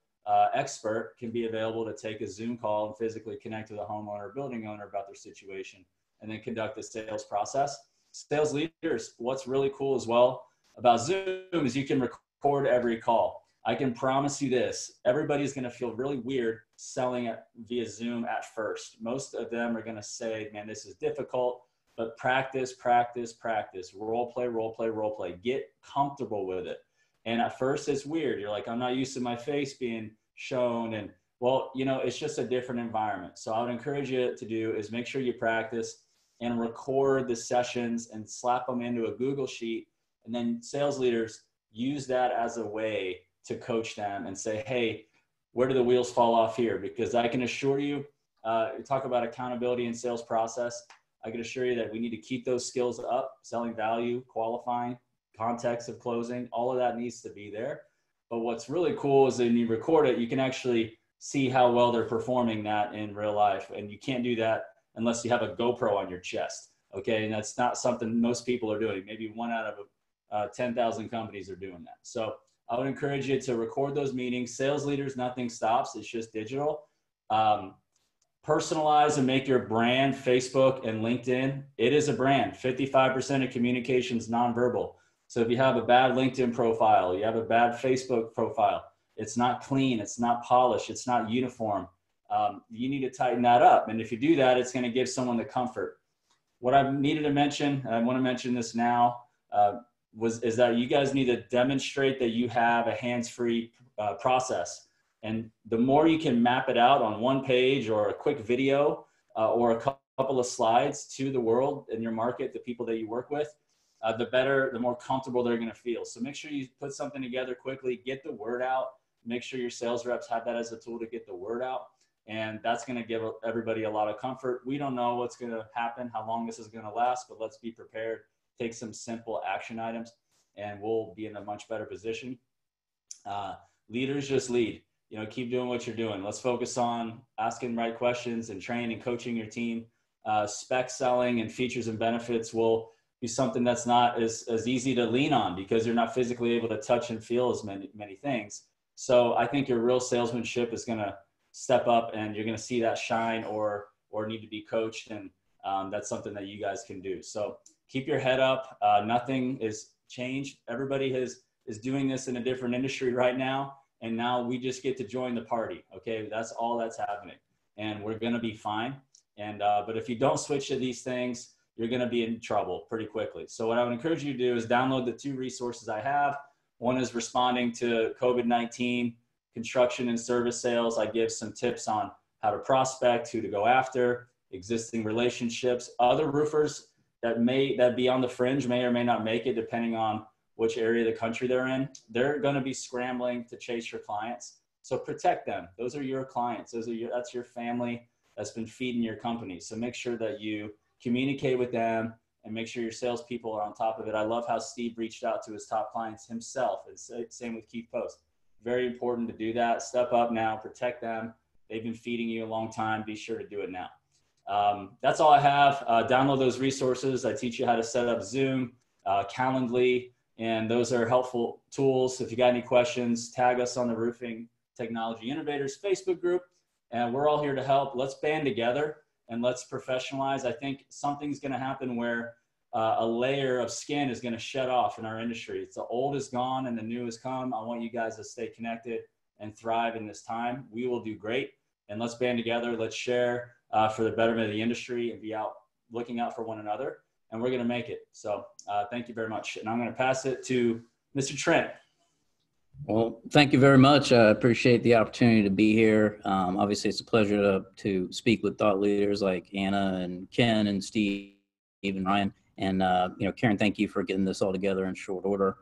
expert can be available to take a Zoom call and physically connect to the homeowner or building owner about their situation and then conduct the sales process. Sales leaders, what's really cool as well about Zoom is you can record every call. I can promise you this, everybody's going to feel really weird selling it via Zoom at first. Most of them are going to say, man, this is difficult, but practice, practice, practice, role play, role play, role play, get comfortable with it. And at first it's weird. You're like, I'm not used to my face being shown. And well, it's just a different environment. So I would encourage you to do is make sure you practice and record the sessions and slap them into a Google Sheet. And then sales leaders use that as a way to coach them and say, hey, where do the wheels fall off here? Because I can assure you, talk about accountability and sales process. I can assure you that we need to keep those skills up, selling value, qualifying, context of closing, all of that needs to be there. But what's really cool is when you record it, you can actually see how well they're performing that in real life. And you can't do that unless you have a GoPro on your chest. Okay. And that's not something most people are doing. Maybe 1 out of 10,000 companies are doing that. So I would encourage you to record those meetings. Sales leaders, nothing stops. It's just digital. Personalize and make your brand Facebook and LinkedIn. It is a brand. 55% of communication is nonverbal. So if you have a bad LinkedIn profile, you have a bad Facebook profile, it's not clean, it's not polished, it's not uniform. You need to tighten that up. And if you do that, it's going to give someone the comfort. What I needed to mention, and I want to mention this now, is that you guys need to demonstrate that you have a hands-free process. And the more you can map it out on one page or a quick video or a couple of slides to the world in your market, the people that you work with, the better, the more comfortable they're going to feel. So make sure you put something together quickly, get the word out, make sure your sales reps have that as a tool to get the word out. And that's going to give everybody a lot of comfort. We don't know what's going to happen, how long this is going to last, but let's be prepared. Take some simple action items and we'll be in a much better position. Leaders just lead. Keep doing what you're doing. Let's focus on asking the right questions and training and coaching your team. Spec selling and features and benefits will be something that's not as easy to lean on because you're not physically able to touch and feel as many things. So I think your real salesmanship is going to step up and you're going to see that shine or need to be coached. And that's something that you guys can do. So keep your head up. Nothing is changed. Everybody is doing this in a different industry right now. And now we just get to join the party. Okay. That's all that's happening and we're going to be fine. And, but if you don't switch to these things, you're going to be in trouble pretty quickly. So what I would encourage you to do is download the 2 resources I have. One is responding to COVID-19 construction and service sales. I give some tips on how to prospect, who to go after, existing relationships, other roofers that be on the fringe may or may not make it depending on which area of the country they're in. They're going to be scrambling to chase your clients. So protect them. Those are your clients. That's your family that's been feeding your company. So make sure that you communicate with them and make sure your salespeople are on top of it. I love how Steve reached out to his top clients himself. It's same with KPost. Very important to do that. Step up now, protect them, They've been feeding you a long time. Be sure to do it now. That's all I have. Download those resources. I teach you how to set up Zoom, Calendly, and those are helpful tools. If you got any questions, tag us on the Roofing Technology Innovators Facebook group, and we're all here to help. Let's band together and let's professionalize. I think something's going to happen where a layer of skin is going to shut off in our industry. It's the old is gone and the new has come. I want you guys to stay connected and thrive in this time. We will do great, and let's band together. Let's share for the betterment of the industry and be out looking out for one another, and we're going to make it. So thank you very much. And I'm going to pass it to Mr. Trent.
Well, thank you very much. I appreciate the opportunity to be here. Obviously, it's a pleasure to speak with thought leaders like Anna and Ken and Steve and Ryan. And, Karen, thank you for getting this all together in short order.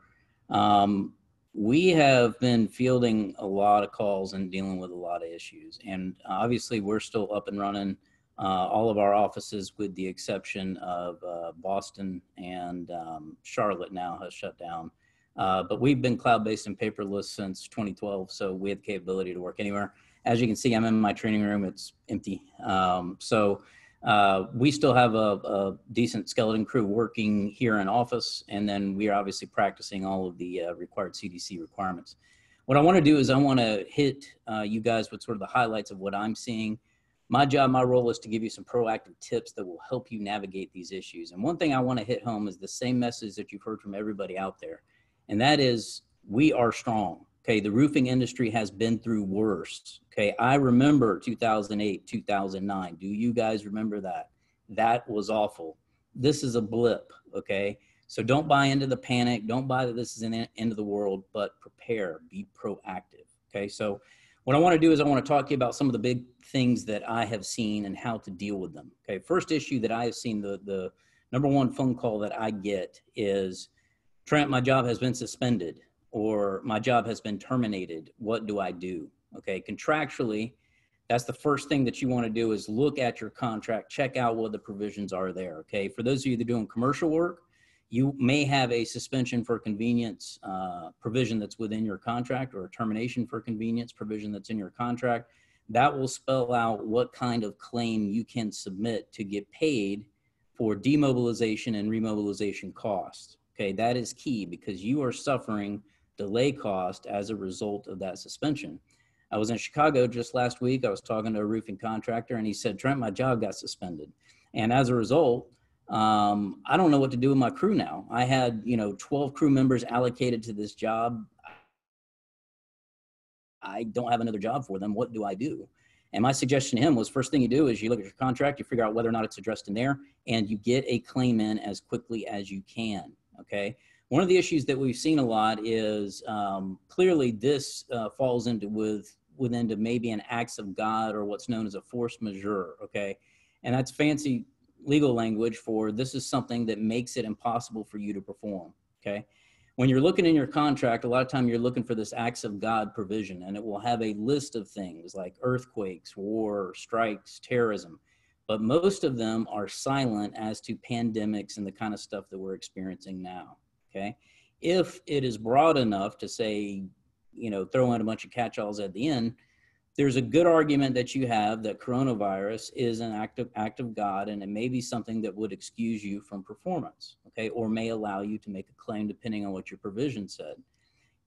We have been fielding a lot of calls and dealing with a lot of issues. And obviously, we're still up and running. All of our offices, with the exception of Boston and Charlotte now, has shut down. But we've been cloud-based and paperless since 2012, so we have the capability to work anywhere. As you can see, I'm in my training room. It's empty. We still have a decent skeleton crew working here in office, and then we are obviously practicing all of the required CDC requirements. What I want to do is I want to hit you guys with sort of the highlights of what I'm seeing. My job, my role is to give you some proactive tips that will help you navigate these issues. And one thing I want to hit home is the same message that you've heard from everybody out there. And that is, we are strong, okay? The roofing industry has been through worse, okay? I remember 2008, 2009. Do you guys remember that? That was awful. This is a blip, okay? So don't buy into the panic. Don't buy that this is an end of the world, but prepare, be proactive, okay? So what I want to do is I want to talk to you about some of the big things that I have seen and how to deal with them, okay? First issue that I have seen, the number one phone call that I get is, Trent, my job has been suspended, or my job has been terminated. What do I do? Okay, contractually, that's the first thing that you want to do is look at your contract, check out what the provisions are there. Okay, for those of you that are doing commercial work, you may have a suspension for convenience provision that's within your contract, or a termination for convenience provision that's in your contract. That will spell out what kind of claim you can submit to get paid for demobilization and remobilization costs. Okay, that is key because you are suffering delay cost as a result of that suspension. I was in Chicago just last week. I was talking to a roofing contractor, and he said, Trent, my job got suspended. And as a result, I don't know what to do with my crew now. I had, 12 crew members allocated to this job. I don't have another job for them. What do I do? And my suggestion to him was, first thing you do is you look at your contract, you figure out whether or not it's addressed in there, and you get a claim in as quickly as you can. Okay. One of the issues that we've seen a lot is clearly this falls within maybe an acts of God, or what's known as a force majeure. Okay. And that's fancy legal language for this is something that makes it impossible for you to perform. Okay. When you're looking in your contract, a lot of time you're looking for this acts of God provision, and it will have a list of things like earthquakes, war, strikes, terrorism. But most of them are silent as to pandemics and the kind of stuff that we're experiencing now, okay? If it is broad enough to say, throw in a bunch of catch-alls at the end, there's a good argument that you have that coronavirus is an act of God, and it may be something that would excuse you from performance, okay? Or may allow you to make a claim depending on what your provision said.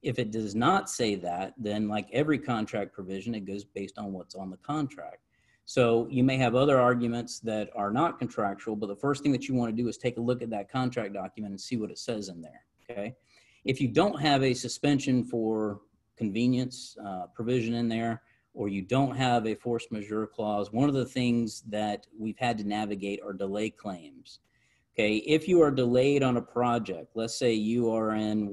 If it does not say that, then like every contract provision, it goes based on what's on the contract. So you may have other arguments that are not contractual, but the first thing that you want to do is take a look at that contract document and see what it says in there, okay? If you don't have a suspension for convenience provision in there, or you don't have a force majeure clause, one of the things that we've had to navigate are delay claims, okay? If you are delayed on a project, let's say you are in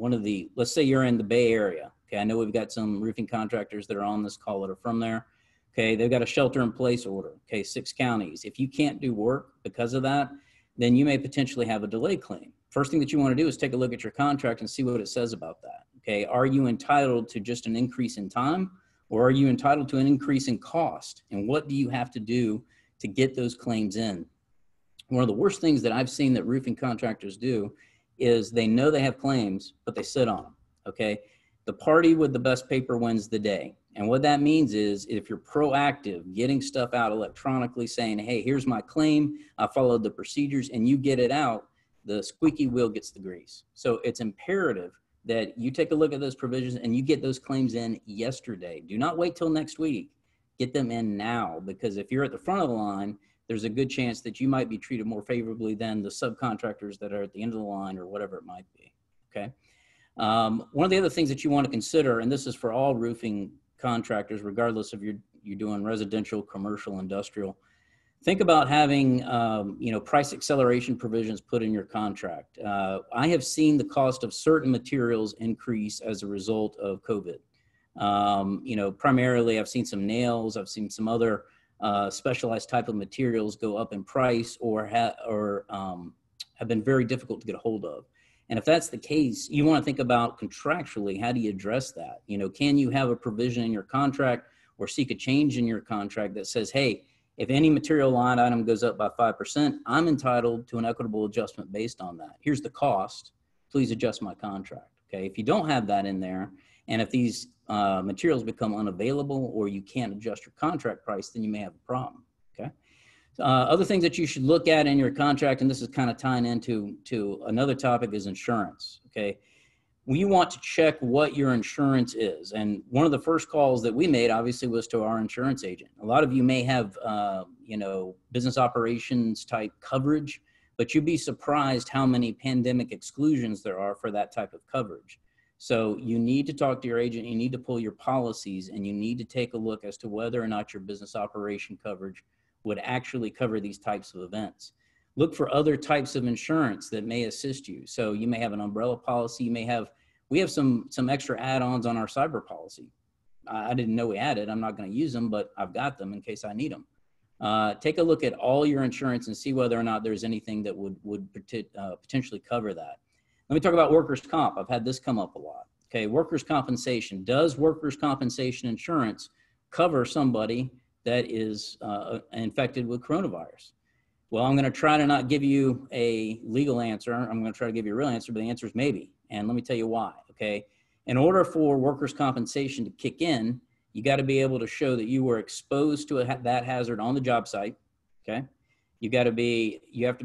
let's say you're in the Bay Area, okay? I know we've got some roofing contractors that are on this call that are from there. Okay, they've got a shelter-in-place order, okay, 6 counties. If you can't do work because of that, then you may potentially have a delay claim. First thing that you want to do is take a look at your contract and see what it says about that, okay? Are you entitled to just an increase in time, or are you entitled to an increase in cost? And what do you have to do to get those claims in? One of the worst things that I've seen that roofing contractors do is they know they have claims, but they sit on them, okay? The party with the best paper wins the day. And what that means is if you're proactive, getting stuff out electronically, saying, hey, here's my claim, I followed the procedures, and you get it out, the squeaky wheel gets the grease. So it's imperative that you take a look at those provisions and you get those claims in yesterday. Do not wait till next week. Get them in now, because if you're at the front of the line, there's a good chance that you might be treated more favorably than the subcontractors that are at the end of the line or whatever it might be, okay? One of the other things that you want to consider, and this is for all roofing contractors, regardless of you're doing residential, commercial, industrial, think about having price acceleration provisions put in your contract. I have seen the cost of certain materials increase as a result of COVID. Primarily I've seen some nails, I've seen some other specialized type of materials go up in price or have been very difficult to get a hold of. And if that's the case, you want to think about contractually, how do you address that? Can you have a provision in your contract or seek a change in your contract that says, hey, if any material line item goes up by 5%, I'm entitled to an equitable adjustment based on that. Here's the cost. Please adjust my contract. Okay. If you don't have that in there, and if these materials become unavailable or you can't adjust your contract price, then you may have a problem. Okay. Other things that you should look at in your contract, and this is kind of tying into another topic, is insurance. Okay. We want to check what your insurance is. And one of the first calls that we made obviously was to our insurance agent. A lot of you may have, business operations type coverage, but you'd be surprised how many pandemic exclusions there are for that type of coverage. So you need to talk to your agent, you need to pull your policies, and you need to take a look as to whether or not your business operation coverage would actually cover these types of events. Look for other types of insurance that may assist you. So you may have an umbrella policy, we have some extra add-ons on our cyber policy. I didn't know we had it. I'm not going to use them, but I've got them in case I need them. Take a look at all your insurance and see whether or not there's anything that would potentially cover that. Let me talk about workers' comp. I've had this come up a lot. Okay, workers' compensation. Does workers' compensation insurance cover somebody that is infected with coronavirus? Well, I'm going to try to not give you a legal answer. I'm going to try to give you a real answer, but the answer is maybe. And let me tell you why, okay? In order for workers' compensation to kick in, you got to be able to show that you were exposed to that hazard on the job site, okay? You have to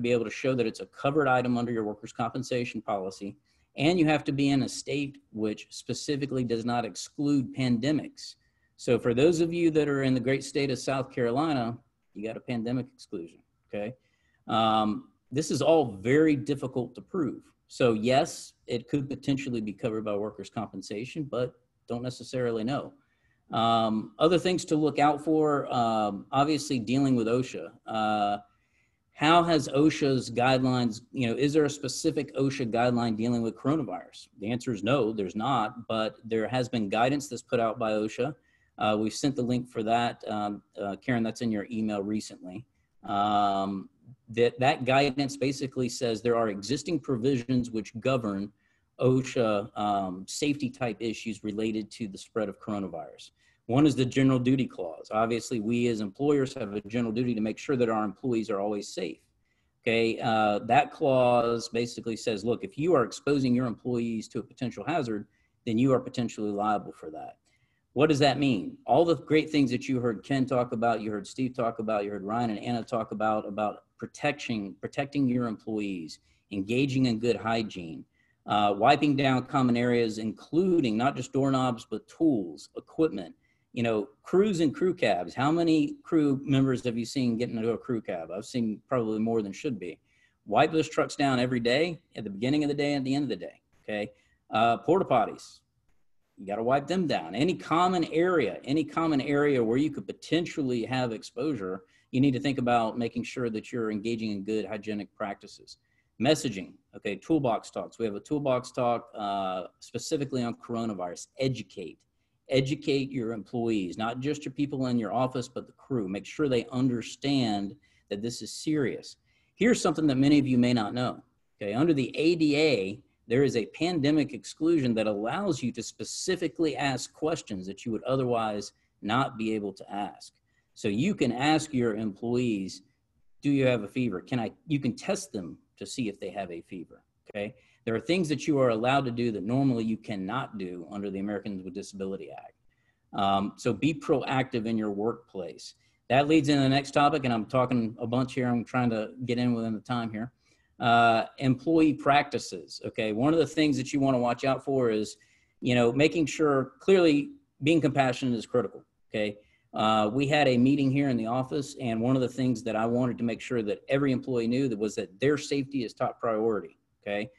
be able to show that it's a covered item under your workers' compensation policy, and you have to be in a state which specifically does not exclude pandemics. So for those of you that are in the great state of South Carolina, you got a pandemic exclusion, okay? This is all very difficult to prove. So yes, it could potentially be covered by workers' compensation, but don't necessarily know. Other things to look out for, obviously dealing with OSHA. How has OSHA's guidelines, is there a specific OSHA guideline dealing with coronavirus? The answer is no, there's not, but there has been guidance that's put out by OSHA. We've sent the link for that, Karen, that's in your email recently. That guidance basically says there are existing provisions which govern OSHA safety type issues related to the spread of coronavirus. One is the general duty clause. Obviously, we as employers have a general duty to make sure that our employees are always safe. Okay, that clause basically says, look, if you are exposing your employees to a potential hazard, then you are potentially liable for that. What does that mean? All the great things that you heard Ken talk about, you heard Steve talk about, you heard Ryan and Anna talk about protecting your employees, engaging in good hygiene, wiping down common areas, including not just doorknobs, but tools, equipment, crews and crew cabs. How many crew members have you seen getting into a crew cab? I've seen probably more than should be. Wipe those trucks down every day, at the beginning of the day and at the end of the day, okay? Porta potties. You got to wipe them down. Any common area where you could potentially have exposure, you need to think about making sure that you're engaging in good hygienic practices. Messaging, okay, toolbox talks. We have a toolbox talk specifically on coronavirus. Educate your employees, not just your people in your office, but the crew. Make sure they understand that this is serious. Here's something that many of you may not know, okay? Under the ADA, there is a pandemic exclusion that allows you to specifically ask questions that you would otherwise not be able to ask. So you can ask your employees, do you have a fever? You can test them to see if they have a fever, okay? There are things that you are allowed to do that normally you cannot do under the Americans with Disability Act. So be proactive in your workplace. That leads into the next topic, and I'm talking a bunch here. I'm trying to get in within the time here. Employee practices. Okay, one of the things that you want to watch out for is, making sure, clearly being compassionate is critical. Okay, we had a meeting here in the office, and one of the things that I wanted to make sure that every employee knew that was that their safety is top priority. Okay,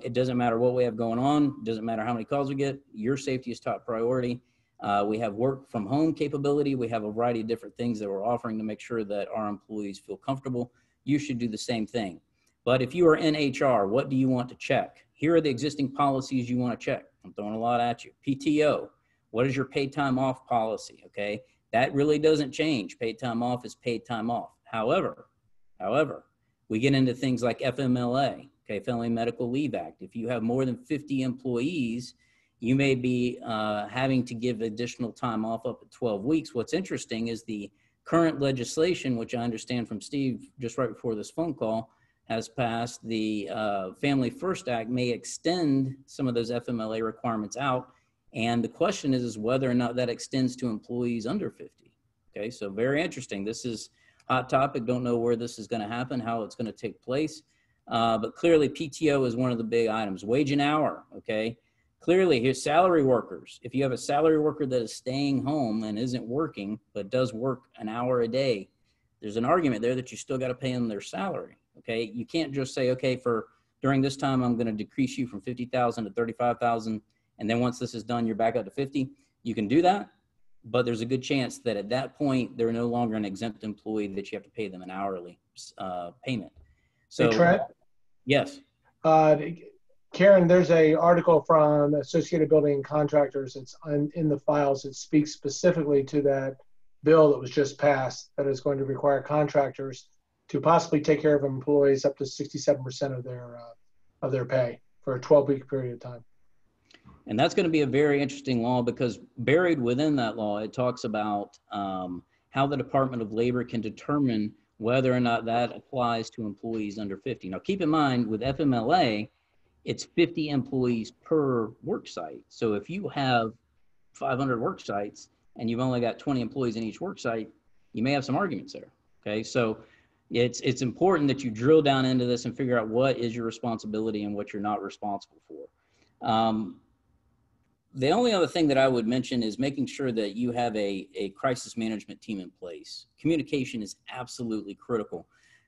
it doesn't matter what we have going on, it doesn't matter how many calls we get, your safety is top priority. We have work from home capability. We have a variety of different things that we're offering to make sure that our employees feel comfortable. You should do the same thing. But if you are in HR, what do you want to check? Here are the existing policies you want to check. I'm throwing a lot at you. PTO, what is your paid time off policy? Okay, that really doesn't change. Paid time off is paid time off. However, we get into things like FMLA, okay, Family Medical Leave Act. If you have more than 50 employees, you may be having to give additional time off up to 12 weeks. What's interesting is the current legislation, which I understand from Steve just right before this phone call, has passed. The Family First Act may extend some of those FMLA requirements out. And the question is whether or not that extends to employees under 50. Okay, so very interesting. This is a hot topic. Don't know where this is going to happen, how it's going to take place. But clearly PTO is one of the big items. Wage and hour, okay? Clearly, here's salary workers. If you have a salary worker that is staying home and isn't working, but does work an hour a day, there's an argument there that you still got to pay them their salary. Okay, you can't just say, okay, for during this time, I'm going to decrease you from 50,000 to 35,000. And then once this is done, you're back up to 50. You can do that, but there's a good chance that at that point, they're no longer an exempt employee that you have to pay them an hourly payment. So,
hey, Trent?
Yes.
Karen, there's a article from Associated Building Contractors. It's in the files. It speaks specifically to that bill that was just passed that is going to require contractors to possibly take care of employees up to 67% of their pay for a 12-week period of time.
And that's going to be a very interesting law because buried within that law, it talks about how the Department of Labor can determine whether or not that applies to employees under 50. Now, keep in mind with FMLA, it's 50 employees per work site. So if you have 500 work sites and you've only got 20 employees in each work site, you may have some arguments there. Okay, so it's important that you drill down into this and figure out what is your responsibility and what you're not responsible for. The only other thing that I would mention is making sure that you have a crisis management team in place. Communication is absolutely critical.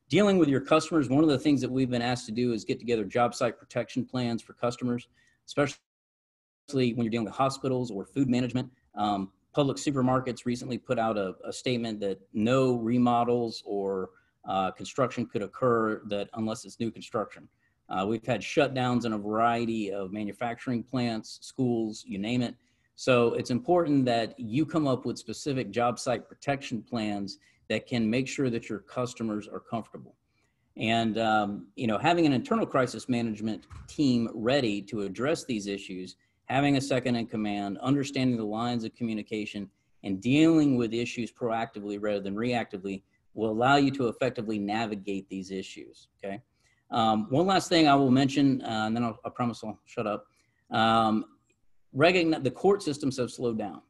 Dealing with your customers, one of the things that we've been asked to do is get together job site protection plans for customers, especially when you're dealing with hospitals or food management. Public supermarkets recently put out a statement that no remodels or construction could occur unless it's new construction. We've had shutdowns in a variety of manufacturing plants, schools, you name it. So it's important that you come up with specific job site protection plans that can make sure that your customers are comfortable. And, having an internal crisis management team ready to address these issues, having a second in command, understanding the lines of communication, and dealing with issues proactively rather than reactively will allow you to effectively navigate these issues, okay? One last thing I will mention, and then I promise I'll shut up. The court systems have slowed down.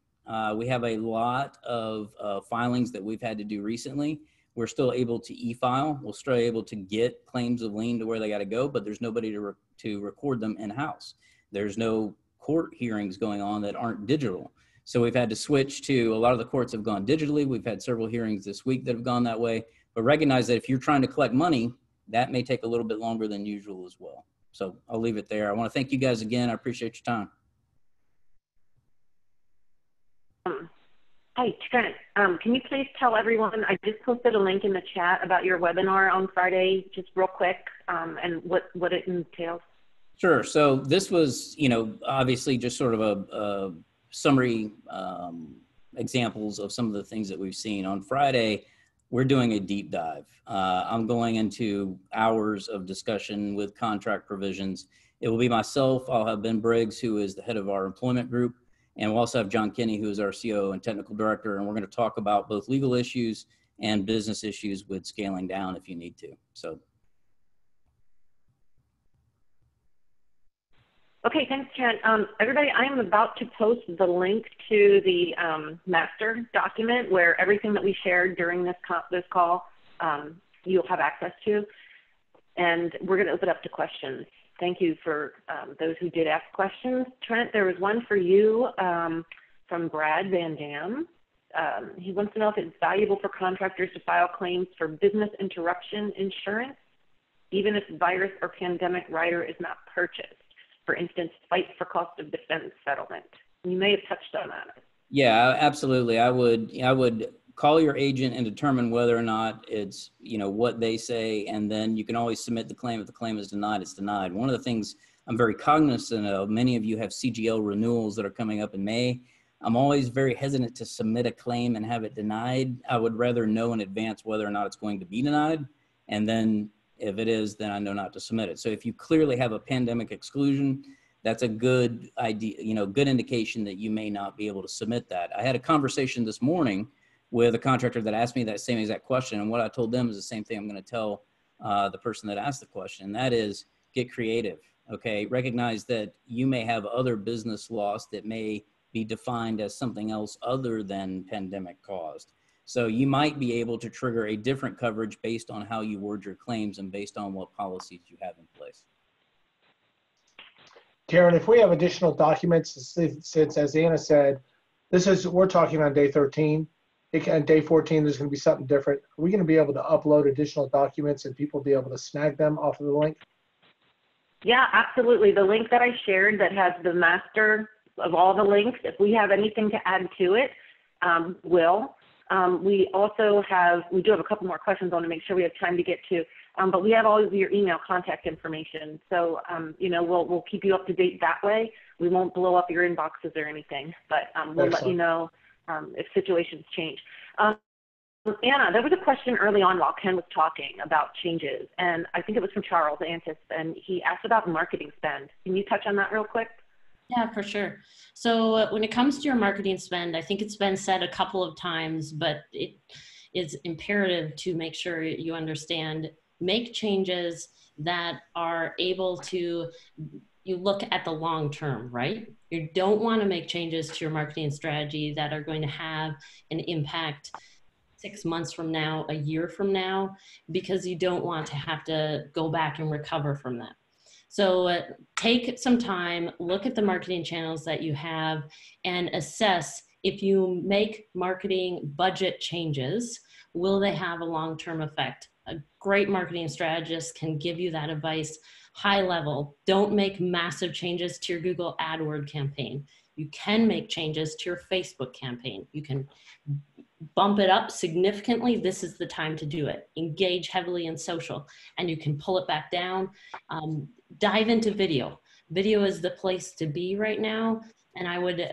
We have a lot of filings that we've had to do recently. We're still able to e-file. We're still able to get claims of lien to where they got to go, but there's nobody to record them in-house. There's no court hearings going on that aren't digital. So we've had to switch to, a lot of the courts have gone digitally. We've had several hearings this week that have gone that way, but recognize that if you're trying to collect money, that may take a little bit longer than usual as well. So I'll leave it there. I want to thank you guys again. I appreciate your time.
Hey, Trent, can you please tell everyone, I just posted a link in the chat about your webinar on Friday, just real quick, and what it entails.
Sure. So this was, obviously just sort of a summary examples of some of the things that we've seen. On Friday, we're doing a deep dive. I'm going into hours of discussion with contract provisions. It will be myself. I'll have Ben Briggs, who is the head of our employment group. And we'll also have John Kinney, who is our COO and technical director. And we're going to talk about both legal issues and business issues with scaling down if you need to. So.
Okay, thanks, Trent. Everybody, I am about to post the link to the master document where everything that we shared during this call you'll have access to, and we're going to open up to questions. Thank you for those who did ask questions. Trent, there was one for you from Brad Van Dam. He wants to know if it's valuable for contractors to file claims for business interruption insurance, even if virus or pandemic rider is not purchased. For instance, fight for cost of defense settlement. You may have touched on that.
Yeah, absolutely. I would call your agent and determine whether or not it's, what they say, and then you can always submit the claim. If the claim is denied, it's denied. One of the things I'm very cognizant of, many of you have CGL renewals that are coming up in May. I'm always very hesitant to submit a claim and have it denied. I would rather know in advance whether or not it's going to be denied, and then if it is, then I know not to submit it. So if you clearly have a pandemic exclusion, that's a good idea, good indication that you may not be able to submit that. I had a conversation this morning with a contractor that asked me that same exact question. And what I told them is the same thing I'm going to tell the person that asked the question. And that is, get creative, okay? Recognize that you may have other business loss that may be defined as something else other than pandemic caused. So you might be able to trigger a different coverage based on how you word your claims and based on what policies you have in place.
Karen, if we have additional documents, since as Anna said, we're talking on day 13, and day 14 there's going to be something different. Are we going to be able to upload additional documents and people be able to snag them off of the link?
Yeah, absolutely. The link that I shared that has the master of all the links, if we have anything to add to it, we'll. We do have a couple more questions I want to make sure we have time to get to, but we have all of your email contact information. So, we'll keep you up to date that way. We won't blow up your inboxes or anything, but we'll let you know if situations change. Anna, there was a question early on while Ken was talking about changes, and I think it was from Charles Antis, and he asked about marketing spend. Can you touch on that real quick?
Yeah, for sure. So when it comes to your marketing spend, I think it's been said a couple of times, but it is imperative to make sure you understand, make changes that are able to, you look at the long term, right? You don't want to make changes to your marketing strategy that are going to have an impact 6 months from now, a year from now, because you don't want to have to go back and recover from that. So take some time, look at the marketing channels that you have, and assess if you make marketing budget changes, will they have a long-term effect? A great marketing strategist can give you that advice high level. Don't make massive changes to your Google AdWords campaign. You can make changes to your Facebook campaign. You can bump it up significantly. This is the time to do it. Engage heavily in social, and you can pull it back down. Dive into video. Video is the place to be right now, and I would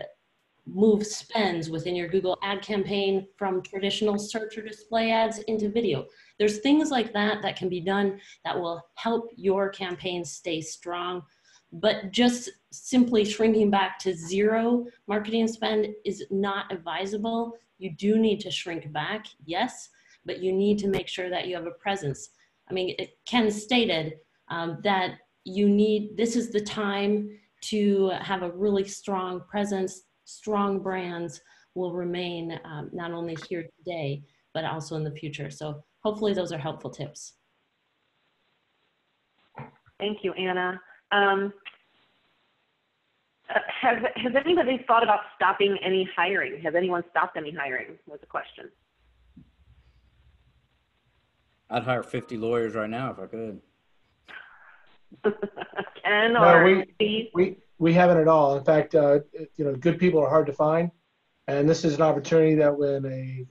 move spends within your Google ad campaign from traditional search or display ads into video. There's things like that that can be done that will help your campaign stay strong, but just simply shrinking back to zero marketing spend is not advisable. You do need to shrink back, yes, but you need to make sure that you have a presence. I mean, Ken stated that this is the time to have a really strong presence. Strong brands will remain not only here today, but also in the future. So hopefully those are helpful tips.
Thank you, Anna. Has anybody thought about stopping any hiring? Has anyone stopped any hiring, was the question.
I'd hire 50 lawyers right now if I could.
Ken or Steve?
We haven't at all. In fact, good people are hard to find, and this is an opportunity that when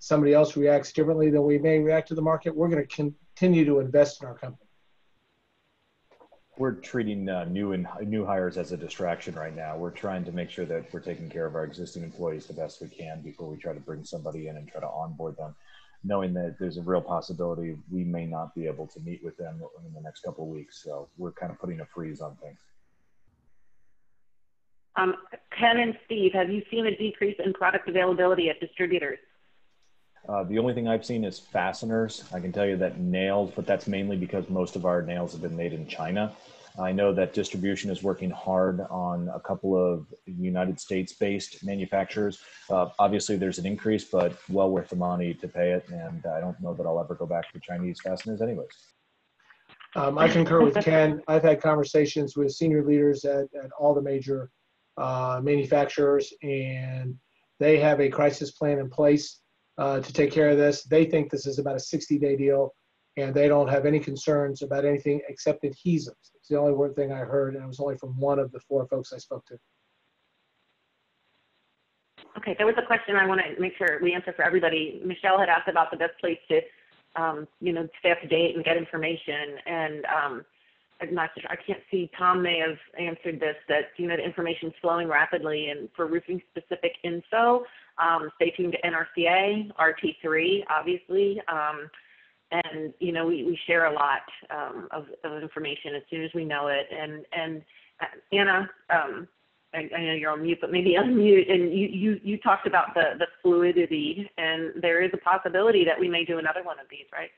somebody else reacts differently than we may react to the market, we're going to continue to invest in our company.
We're treating new hires as a distraction right now. We're trying to make sure that we're taking care of our existing employees the best we can before we try to bring somebody in and try to onboard them, knowing that there's a real possibility we may not be able to meet with them in the next couple of weeks. So we're kind of putting a freeze on things.
Ken and Steve, have you seen a decrease in product availability at distributors?
The only thing I've seen is fasteners. I can tell you that nails, but that's mainly because most of our nails have been made in China. I know that distribution is working hard on a couple of United States-based manufacturers. Obviously, there's an increase, but well worth the money to pay it. And I don't know that I'll ever go back to Chinese fasteners anyways.
I concur with Ken. I've had conversations with senior leaders at all the major manufacturers, and they have a crisis plan in place to take care of this. They think this is about a 60-day deal, and they don't have any concerns about anything except adhesives. It's the only word thing I heard, and it was only from one of the 4 folks I spoke to.
Okay, there was a question I want to make sure we answer for everybody. Michelle had asked about the best place to, stay up to date and get information. And I'm not sure, I can't see, Tom may have answered this, that, the information's flowing rapidly. And for roofing specific info, stay tuned to NRCA, RT3, obviously. And, we share a lot of information as soon as we know it. And Anna, I know you're on mute, but maybe unmute. And you talked about the fluidity, and there is a possibility that we may do another one of these, right?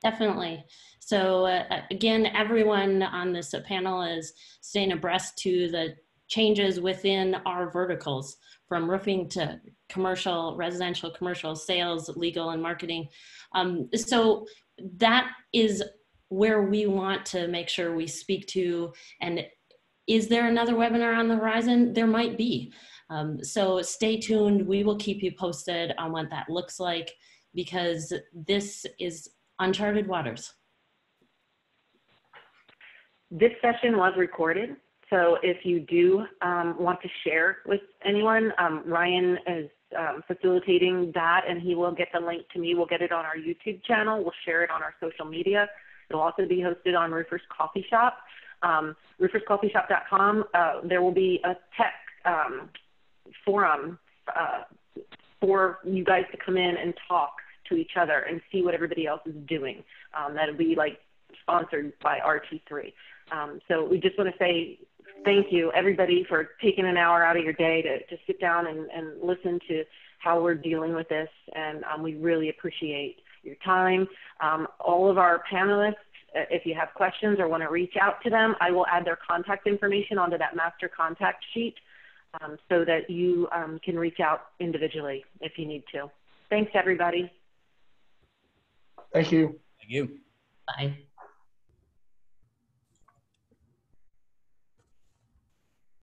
Definitely. So again, everyone on this panel is staying abreast to the changes within our verticals, from roofing to commercial, residential, commercial, sales, legal, and marketing. So that is where we want to make sure we speak to. And is there another webinar on the horizon? There might be. So stay tuned. We will keep you posted on what that looks like, because this is uncharted waters.
This session was recorded, so if you do want to share with anyone, Ryan is facilitating that, and he will get the link to me. We'll get it on our YouTube channel. We'll share it on our social media. It'll also be hosted on Roofers Coffee Shop, rooferscoffeeshop.com. There will be a tech forum for you guys to come in and talk to each other and see what everybody else is doing. That'll be sponsored by RT3. So we just want to say thank you, everybody, for taking an hour out of your day to sit down and listen to how we're dealing with this. And we really appreciate your time. All of our panelists, if you have questions or want to reach out to them, I will add their contact information onto that master contact sheet so that you can reach out individually if you need to. Thanks, everybody.
Thank you.
Thank you.
Bye.